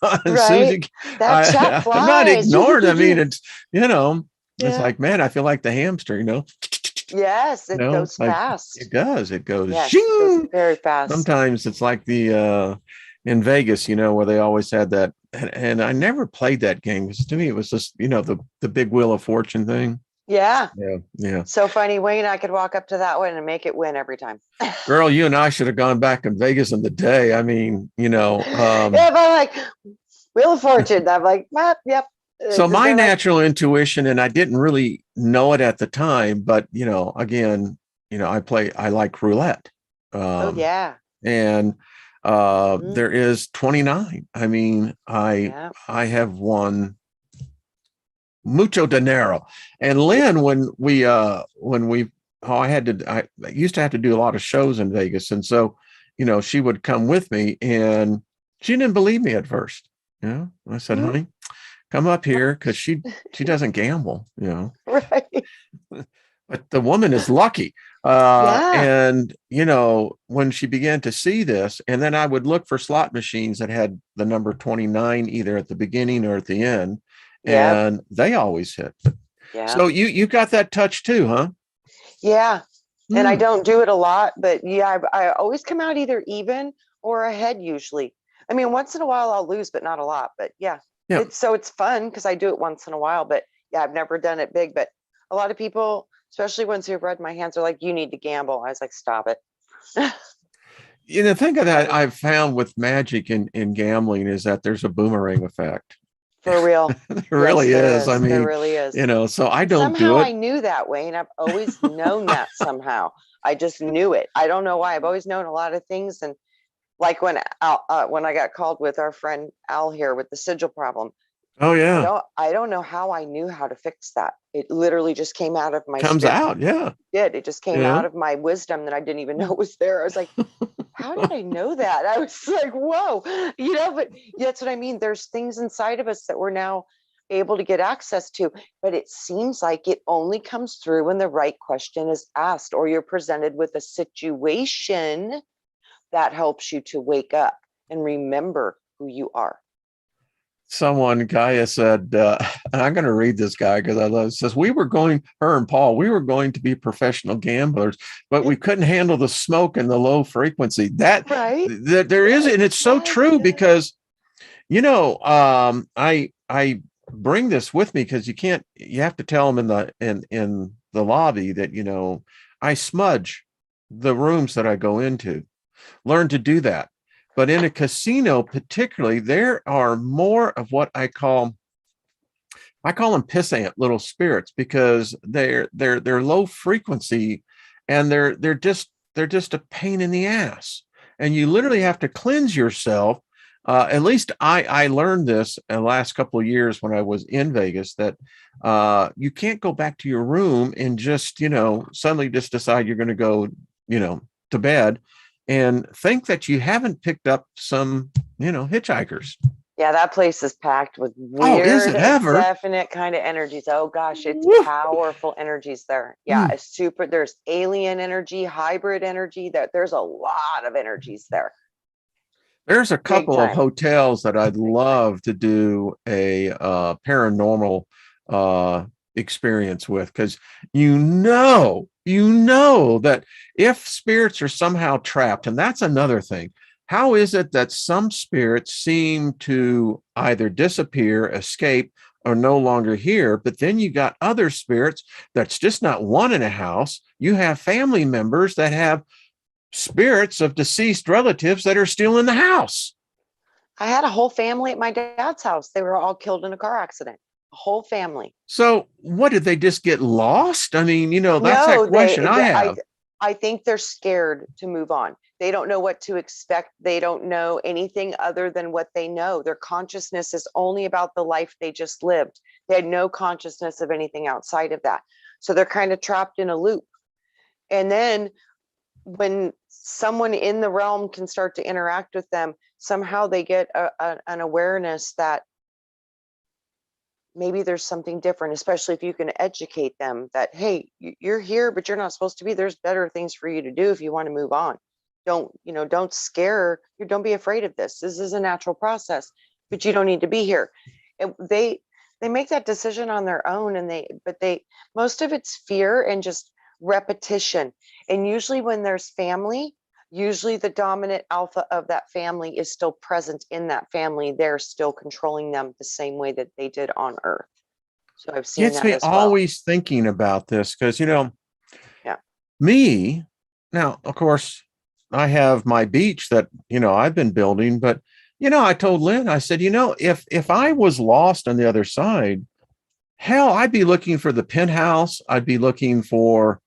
And Right? Susie, That chat I'm not flies. ignored. I mean, it's Yeah. like, man, I feel like the hamster, Yes, You it know, goes like fast. it does. It goes Yes, it goes shing. very fast. Sometimes it's like the in Vegas, where they always had that, and I never played that game because to me it was just, the big Wheel of Fortune thing. Yeah. Yeah, yeah. So funny, Wayne. I could walk up to that one and make it win every time. Girl, you and I should have gone back in Vegas in the day. I mean, Yeah, but I'm like Wheel of Fortune. I'm like, well, yep. so my They're like, natural intuition, and I didn't really know it at the time, but again, I like roulette. oh Um, yeah, and mm, there is 29. I mean, I yeah, I have won mucho dinero. And yeah, Lynn, when we oh, I used to have to do a lot of shows in Vegas. And so, she would come with me and she didn't believe me at first. I said, mm, honey, come up here because she doesn't gamble. right, But the woman is lucky. yeah, And when she began to see this, and then I would look for slot machines that had the number 29 either at the beginning or at the end, yep, and they always hit. yep, So you got that touch too, huh? yeah. And I Hmm. don't do it a lot, but yeah, I always come out either even or ahead usually. I mean, once in a while I'll lose, but not a lot. But yeah, Yeah. it's fun because I do it once in a while. But yeah, I've never done it big. But a lot of people, especially ones who've read my hands, are like, "You need to gamble." I was like, "Stop it." The thing that Right. I've found with magic in gambling is that there's a boomerang effect. For real. There Yes, really there is. I is. There mean, really is. so I And don't do somehow it. I knew that, Wayne. I've always known that somehow. I just knew it. I don't know why. I've always known a lot of things. And like when I got called with our friend Al here with the sigil problem, Oh I yeah. don't know how I knew how to fix that. It literally just came out of my Comes spirit. out. Yeah. It just came Yeah. out of my wisdom that I didn't even know was there. I was like, how did I know that? I was like, whoa, but that's what I mean. There's things inside of us that we're now able to get access to, but it seems like it only comes through when the right question is asked or you're presented with a situation that helps you to wake up and remember who you are. Someone, Gaia said, and I'm going to read this guy because I love it. It says, her and Paul, we were going to be professional gamblers, but we couldn't handle the smoke and the low frequency. Right? That there is, Yes, and it's so yes, true yes. because, I bring this with me because you have to tell them in the lobby that, I smudge the rooms that I go into. Learn to do that. But in a casino, particularly, there are more of what I call them pissant little spirits because they're low frequency and they're just a pain in the ass. And you literally have to cleanse yourself. At least I learned this in the last couple of years when I was in Vegas that you can't go back to your room and just suddenly just decide you're going to go to bed and think that you haven't picked up some hitchhikers. Yeah, that place is packed with Oh, is weird, it ever? definite kind of energies. Oh gosh, it's Woo! powerful energies there. Yeah, Mm. it's super. There's alien energy, hybrid energy. There's a lot of energies there. There's a Big couple of time. hotels that I'd Big time. love to do a paranormal uh, experience with because that if spirits are somehow trapped, and that's another thing. How is it that some spirits seem to either disappear, escape, or no longer here? But then you got other spirits that's just not one in a house. You have family members that have spirits of deceased relatives that are still in the house. I had a whole family at my dad's house. They were all killed in a car accident. A whole family. So, what did they just get lost? I mean, that's that No, question I have. I think they're scared to move on. They don't know what to expect. They don't know anything other than what they know. Their consciousness is only about the life they just lived. They had no consciousness of anything outside of that. So they're kind of trapped in a loop. And then when someone in the realm can start to interact with them, somehow they get an awareness that maybe there's something different, especially if you can educate them that, hey, you're here, but you're not supposed to be. There's better things for you to do if you want to move on. Don't scare you. Don't be afraid of this. This is a natural process, but you don't need to be here. And they make that decision on their own, and most of it's fear and just repetition. And usually when there's family, usually the dominant alpha of that family is still present in that family. They're still controlling them the same way that they did on Earth. So I've seen Gets that me as well. always thinking about this because, Yeah. me now, of course, I have my beach that, I've been building, but, I told Lynn, I said, if I was lost on the other side, hell, I'd be looking for the penthouse. I'd be looking for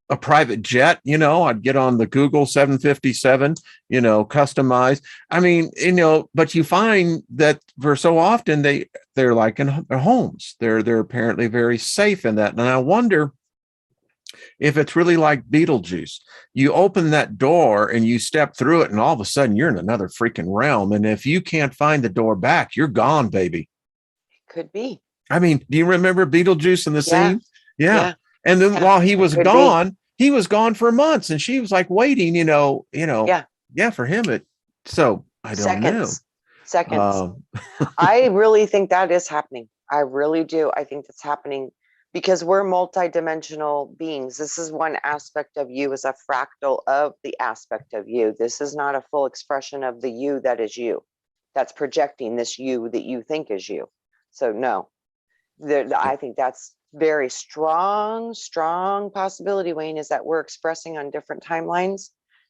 a private jet, I'd get on the Google 757, customized. I mean, but you find that for so often they're like in their homes. They're apparently very safe in that. And I wonder if it's really like Beetlejuice. You open that door and you step through it, and all of a sudden you're in another freaking realm. And if you can't find the door back, you're gone, baby. Could be. I mean, do you remember Beetlejuice in the scene? Yeah. And then while he was gone, he was gone for months, and she was like waiting, for him. So I don't know. Seconds. I really think that is happening. I really do. I think that's happening because we're multidimensional beings. This is one aspect of you, is a fractal of the aspect of you. This is not a full expression of the you that is you. That's projecting this you that you think is you. So no, I think that's very strong possibility, Wayne, is that we're expressing on different timelines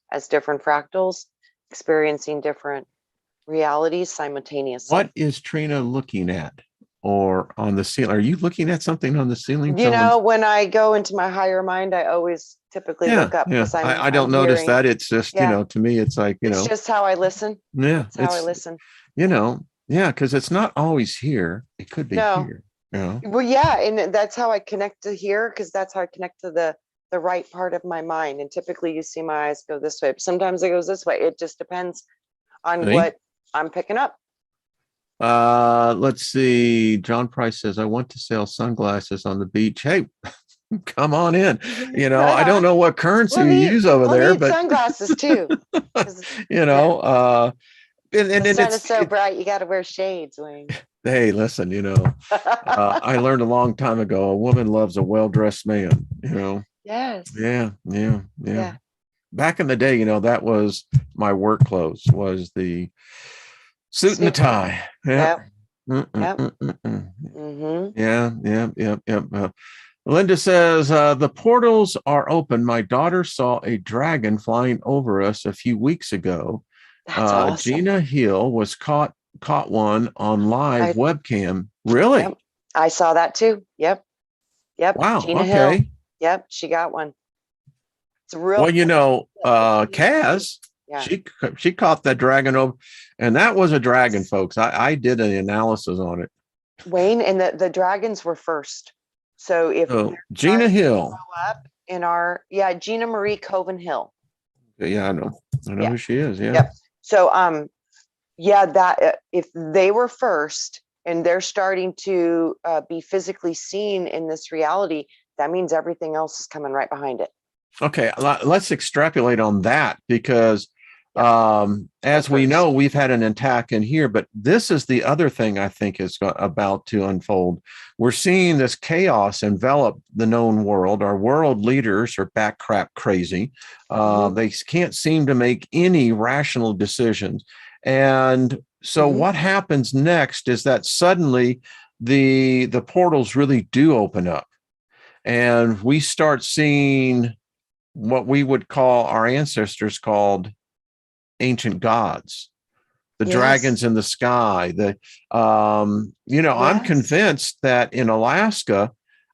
as different fractals, experiencing different realities simultaneously. What is Trina looking at? Or on the ceiling? Are you looking at something on the ceiling? When I go into my higher mind, I always typically look up because I don't notice that. It's just, to me, it's like, it's just how I listen. Yeah. It's how I listen. Because it's not always here. It could be here. Well, yeah. And that's how I connect to here, because that's how I connect to the right part of my mind. And typically you see my eyes go this way, but sometimes it goes this way. It just depends on what I'm picking up. Let's see. John Price says, I want to sell sunglasses on the beach. Hey, come on in. I don't know what currency you use over there, but sunglasses too. And the sun is so bright, you got to wear shades, Wayne. Hey, listen, I learned a long time ago, a woman loves a well-dressed man, Yes. Yeah. Back in the day, that was my work clothes, was the suit and the tie. Yeah. Yeah. Linda says, the portals are open. My daughter saw a dragon flying over us a few weeks ago. That's awesome. Gina Hill was caught one on live webcam. Really? Yep. I saw that too. Yep. Wow. Gina Hill. Yep. She got one. It's real. Well, Kaz, she caught that dragon over, and that was a dragon, folks. I did an analysis on it. Wayne, and the dragons were first. So if Gina Hill up in our Gina Marie Coven Hill. Yeah, I know who she is. Yeah. Yep. So that if they were first and they're starting to be physically seen in this reality, that means everything else is coming right behind it. Okay, let's extrapolate on that, because as we know, we've had an attack in here, but this is the other thing I think is about to unfold. We're seeing this chaos envelop the known world. Our world leaders are backcrap crazy. They can't seem to make any rational decisions. And so what happens next is that suddenly the portals really do open up, and we start seeing what we would call, our ancestors called, ancient gods, the dragons in the sky. I'm convinced that in Alaska,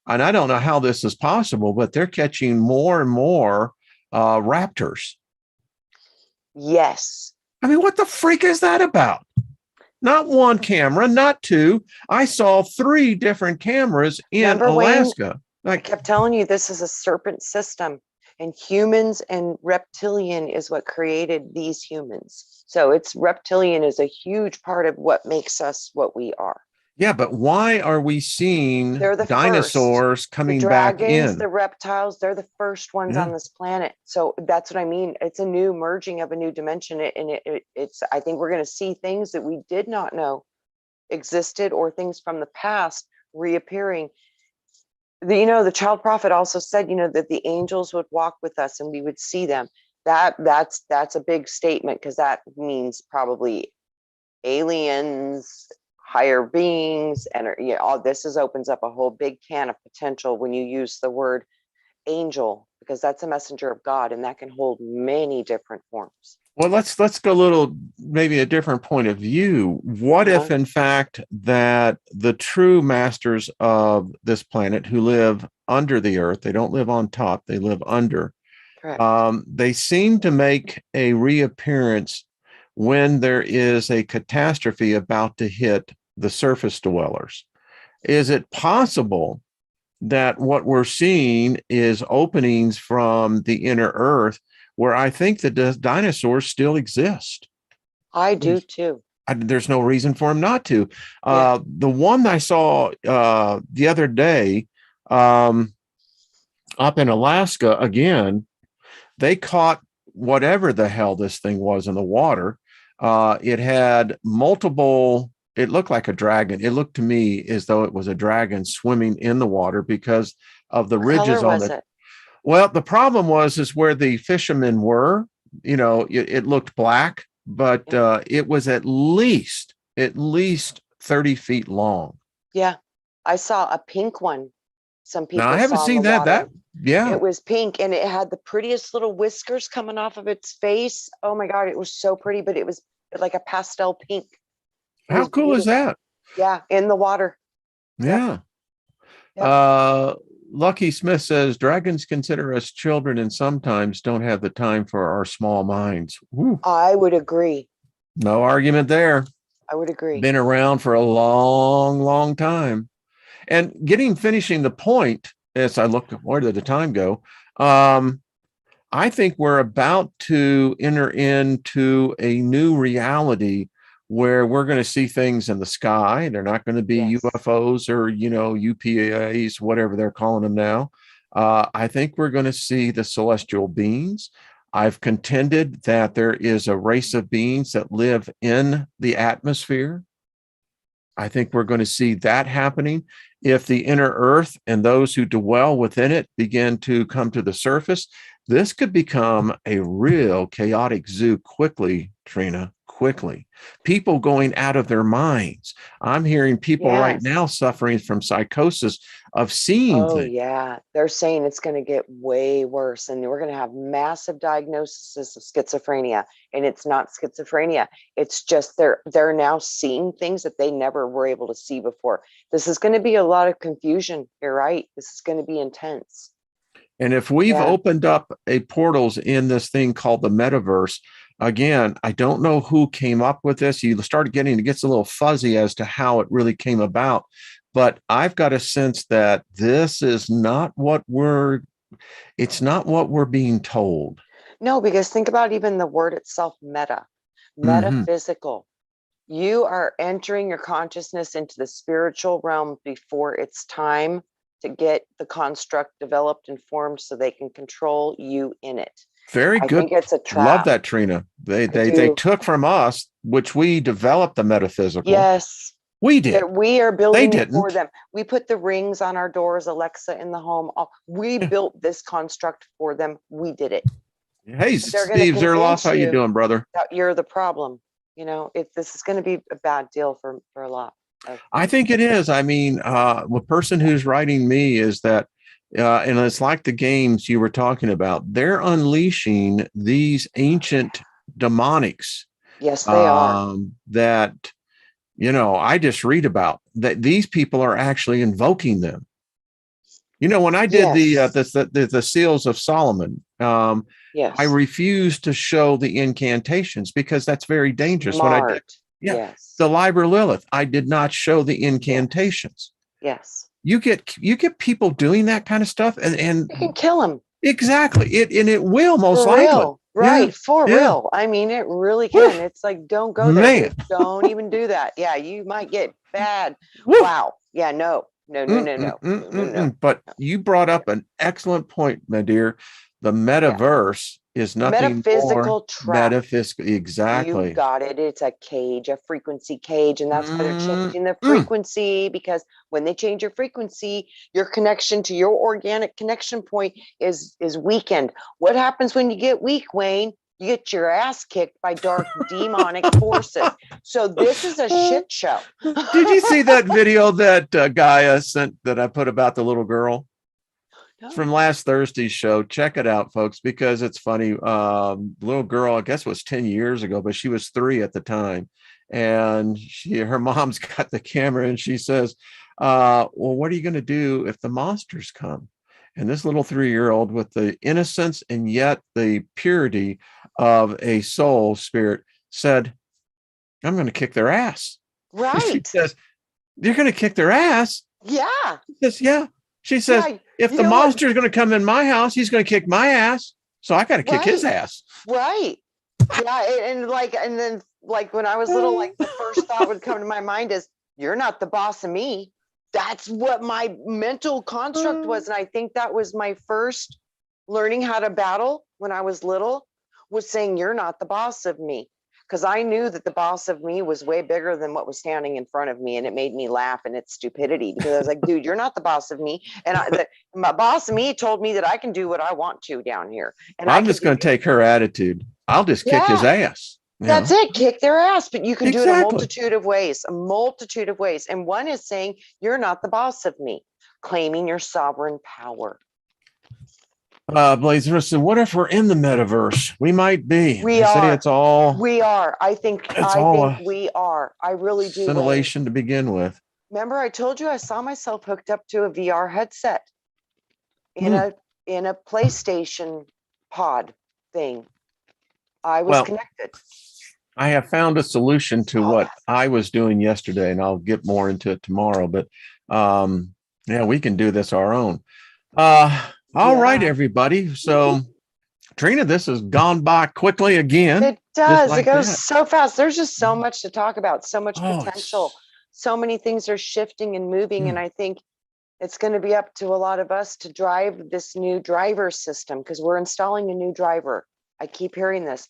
and I don't know how this is possible, but they're catching more and more raptors. Yes. I mean, what the freak is that about? Not one camera, not two. I saw 3 different cameras in Alaska. Wayne, I kept telling you, this is a serpent system. And humans and reptilian is what created these humans. So it's reptilian is a huge part of what makes us what we are. Yeah, but why are we seeing dinosaurs coming back in? The reptiles, they're the first ones on this planet. So that's what I mean. It's a new merging of a new dimension. And it's, I think we're going to see things that we did not know existed, or things from the past reappearing. The child prophet also said, that the angels would walk with us and we would see them. That's a big statement, because that means probably aliens, higher beings, and all this opens up a whole big can of potential when you use the word angel, because that's a messenger of God, and that can hold many different forms. Well, let's go a little, maybe a different point of view. What if, in fact, that the true masters of this planet who live under the earth, they don't live on top, they live under. Correct. They seem to make a reappearance when there is a catastrophe about to hit the surface dwellers. Is it possible that what we're seeing is openings from the inner earth where I think the dinosaurs still exist? I do too. There's no reason for them not to. Yeah. The one I saw the other day up in Alaska, again, they caught whatever the hell this thing was in the water. It had multiple, it looked like a dragon. It looked to me as though it was a dragon swimming in the water because of the What color ridges on was it. it? Well, the problem is where the fishermen were, it looked black, but Yeah. it was at least 30 feet long. Yeah. I saw a pink one. Some Now, I people haven't saw in the seen that. water. Yeah. It was pink, and it had the prettiest little whiskers coming off of its face. Oh my God, it was so pretty, but it was like a pastel pink. It How was cool is beautiful. that? Yeah, in the water. Yep. Yeah. Yep. Uh, Lucky Smith says dragons consider us children and sometimes don't have the time for our small minds. Woo, I would agree. no argument there. I would agree. Been around for a long, long time. And finishing the point, as I look, where did the time go? I think we're about to enter into a new reality where we're going to see things in the sky. They're not going to be Yes. UFOs or, UPAs, whatever they're calling them now. I think we're going to see the celestial beings. I've contended that there is a race of beings that live in the atmosphere. I think we're going to see that happening. If the inner earth and those who dwell within it begin to come to the surface, this could become a real chaotic zoo quickly, Trina, quickly. People going out of their minds. I'm hearing people right Yes. now suffering from psychosis of seeing Oh, things. yeah. They're saying it's going to get way worse, and we're going to have massive diagnoses of schizophrenia. And it's not schizophrenia. It's just they're now seeing things that they never were able to see before. This is going to be a lot of confusion. You're right. This is going to be intense. And if we've Yeah. opened up a portals in this thing called the metaverse, again, I don't know who came up with this. You start getting, it gets a little fuzzy as to how it really came about. But I've got a sense that this is not it's not what we're being told. No, because think about even the word itself, Mm-hmm. metaphysical. You are entering your consciousness into the spiritual realm before it's time to get the construct developed and formed so they can control you in it. Very I good. think it's a Love trap. that, Trina. They I they do. took from us, which we developed the metaphysical. Yes. We did. That we are They building it for didn't. them. We put the rings on our doors, Alexa in the home. We built this construct for them. We did it. Hey, But they're going to Steve Zerloff, convince how you you doing, brother? that you're the problem. If this is going to be a bad deal for a lot of I people. think it is. I mean, the person Yeah. who's writing me is that, and it's like the games you were talking about. They're unleashing these ancient demonics Yes, they are. that I just read about. That these people are actually invoking them. When I did Yes. the Seals of Solomon, I Yes. refused to show the incantations because that's very dangerous. When I did, Smart. yeah, Yes. the Liber Lilith, I did not show the Yes. incantations. Yes. You get people doing that kind of stuff, and You can kill them exactly it will most for likely. real. Yeah, Right. For yeah. real. I mean, it really can. Woof, It's like, don't go there. man. Just don't even do that. Yeah, you might get bad. Woof. Wow. Yeah, no. No, no, no, no. No, no, no. But No. you brought Yeah. up an excellent point, my dear. The Yeah. metaverse is nothing more Metaphysical trap. metaphysical. You've Exactly. got it. It's a cage, a frequency cage. And that's why they're changing the Mm. frequency, because when they change your frequency, your connection to your organic connection point is weakened. What happens when you get weak, Wayne? You get your ass kicked by dark demonic forces. So this is a shit show. Did you see that video that Gaia sent that I put about the little girl? No. From last Thursday's show. Check it out, folks, because it's funny. Little girl, I guess it was 10 years ago, but she was 3 at the time. And her mom's got the camera and she says, well, what are you going to do if the monsters come? And this little 3-year-old, with the innocence and yet the purity of a soul spirit, said, I'm going to kick their ass. Right. She says, you're going to kick their ass? Yeah. She says, yeah. She says, Yeah, if the monster is going to come in my house, he's going to kick my ass. So I got to kick his ass. Right. Yeah. And then when I was little, the first thought would come to my mind is, you're not the boss of me. That's what my mental construct was. And I think that was my first learning how to battle when I was little, was saying, you're not the boss of me. Because I knew that the boss of me was way bigger than what was standing in front of me. And it made me laugh in its stupidity, because I was like, dude, you're not the boss of me. And my boss of me told me that I can do what I want to down here. And I'm just going to take her attitude. I'll just kick his ass. That's it. Kick their ass. But you can do it a multitude of ways, And one is saying, you're not the boss of me, claiming your sovereign power. Blazer, so what if we're in the metaverse? We might be. We are. It's all. We are. I think we are. I really do. Scintillation to begin with. Remember, I told you I saw myself hooked up to a VR headset in a PlayStation pod thing. I was connected. I have found a solution to what I was doing yesterday, and I'll get more into it tomorrow. But we can do this our own. All right, everybody. So, Trina, this has gone by quickly again. It does. It goes so fast. There's just so much to talk about, so much potential. So many things are shifting and moving. And I think it's going to be up to a lot of us to drive this new driver system, because we're installing a new driver. I keep hearing this.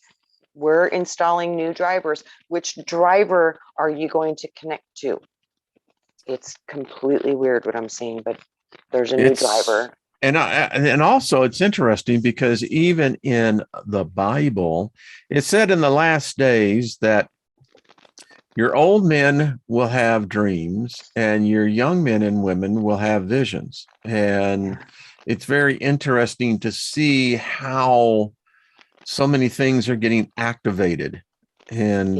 We're installing new drivers. Which driver are you going to connect to? It's completely weird what I'm saying, but there's a new driver. And also it's interesting, because even in the Bible, it said in the last days that your old men will have dreams and your young men and women will have visions. And it's very interesting to see how so many things are getting activated. And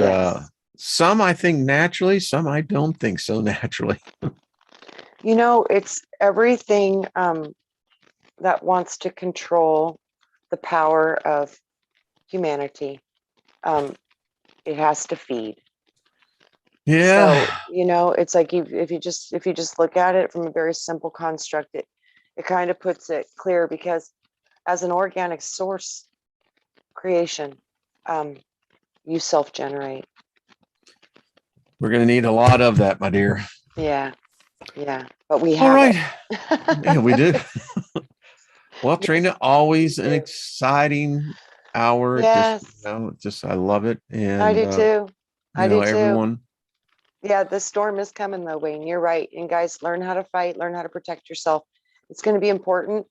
some I think naturally, some I don't think so naturally. It's everything that wants to control the power of humanity. It has to feed. Yeah. So, it's like if you just look at it from a very simple construct, it kind of puts it clear, because as an organic source creation, you self-generate. We're going to need a lot of that, my dear. Yeah. But we have. All right. Yeah, we do. Well, Trina, always an exciting hour. Yes. I love it. And I do too. I do too. Everyone. Yeah, the storm is coming though, Wayne. You're right. And guys, learn how to fight, learn how to protect yourself. It's going to be important.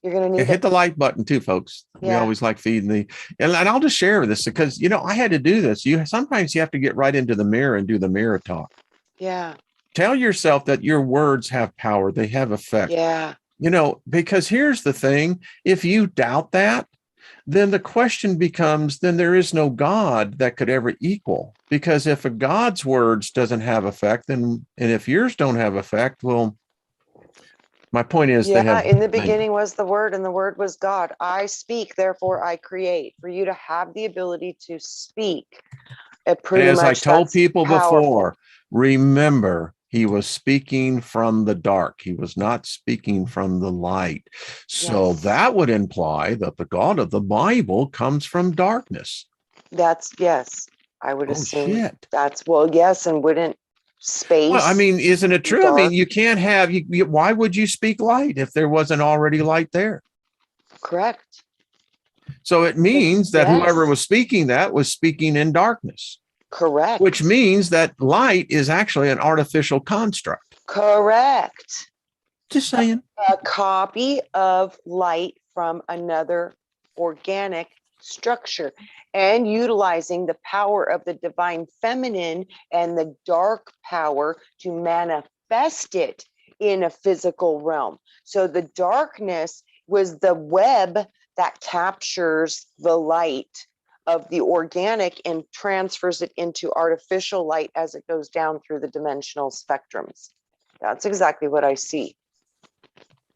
You're going to need hit the like button too, folks. Yeah. We always like feeding and I'll just share this, because, I had to do this. Sometimes you have to get right into the mirror and do the mirror talk. Yeah. Tell yourself that your words have power. They have effect. Yeah. Because here's the thing. If you doubt that, then the question becomes, then there is no God that could ever equal. Because if a God's words doesn't have effect, and if yours don't have effect, well, my point is, in the beginning was the Word, and the Word was God. I speak, therefore I create. For you to have the ability to speak, as I told people before, remember, he was speaking from the dark. He was not speaking from the light. So that would imply that the God of the Bible comes from darkness. I would assume. Shit. And wouldn't space. Well, I mean, isn't it true? Dark? I mean, you can't have, why would you speak light if there wasn't already light there? Correct. So it means that whoever Yes, was speaking that was speaking in darkness, which correct. means that light is actually an artificial construct. Correct. Just saying. A copy of light from another organic structure and utilizing the power of the divine feminine and the dark power to manifest it in a physical realm. So the darkness was the web that captures the light of the organic and transfers it into artificial light as it goes down through the dimensional spectrums. That's exactly what I see.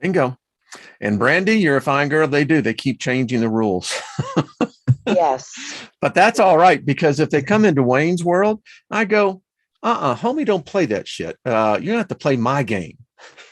Bingo. And Brandy, you're a fine girl. They do. They keep changing the rules. Yes. But that's all right, because if they come into Wayne's world, I go, homie, don't play that shit. You don't have to play my game.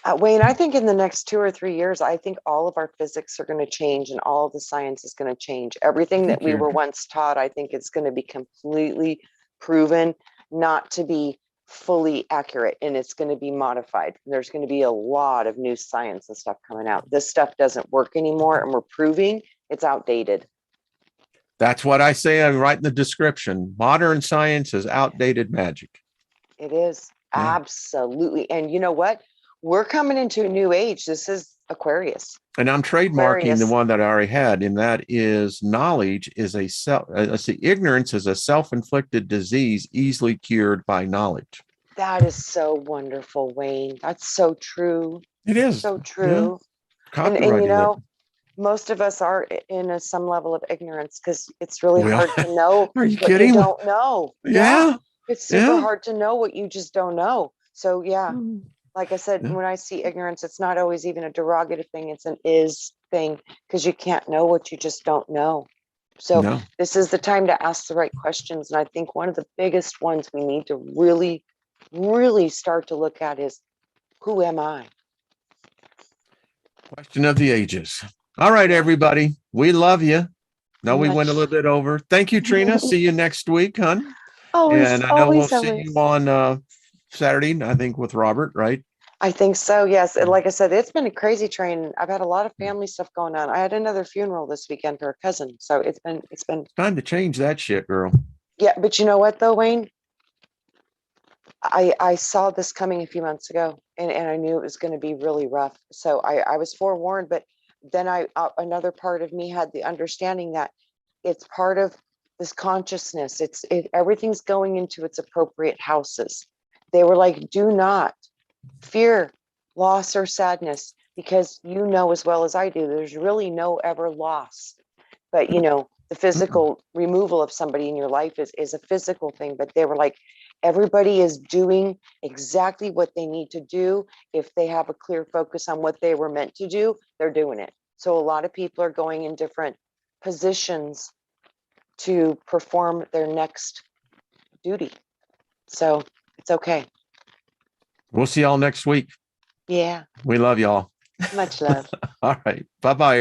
Wayne, I think in the next 2 or 3 years, I think all of our physics are going to change and all of the science is going to change. Everything that we were once taught, I think it's going to be completely proven not to be fully accurate, and it's going to be modified. There's going to be a lot of new science and stuff coming out. This stuff doesn't work anymore, and we're proving it's outdated. That's what I say. I write in the description. Modern science is outdated magic. It is. Yeah. Absolutely. And you know what? We're coming into a new age. This is Aquarius. And I'm trademarking the one that I already had, and that is knowledge is a self. Let's see, ignorance is a self-inflicted disease easily cured by knowledge. That is so wonderful, Wayne. That's so true. It is So true. Yeah. And you know, most of us are in some level of ignorance because it's really hard to know Are you what kidding? you don't know. Yeah. It's super hard to know what you just don't know. So yeah, Mm. like I said, when I see ignorance, it's not always even a derogative thing. It's an is thing because you can't know what you just don't know. So this is the time to ask the right questions. And I think one of the biggest ones we need to really, really start to look at is, who am I? Question of the ages. All right, everybody. We love you. No, we went a little bit over. Thank you, Trina. See you next week, hon. And I know we'll see you on Saturday, I think, with Robert, right? I think so, yes. And like I said, it's been a crazy train. I've had a lot of family stuff going on. I had another funeral this weekend for a cousin. So it's been time to change that shit, girl. Yeah, but you know what though, Wayne? I saw this coming a few months ago and I knew it was going to be really rough. So I was forewarned, but then another part of me had the understanding that it's part of this consciousness. Everything's going into its appropriate houses. They were like, do not fear loss or sadness, because you know as well as I do, there's really no ever loss. But you know, the physical removal of somebody in your life is a physical thing. But they were like, everybody is doing exactly what they need to do. If they have a clear focus on what they were meant to do, they're doing it. So a lot of people are going in different positions to perform their next duty. So it's okay. We'll see y'all next week. Yeah. We love y'all. Much love. All right. Bye-bye.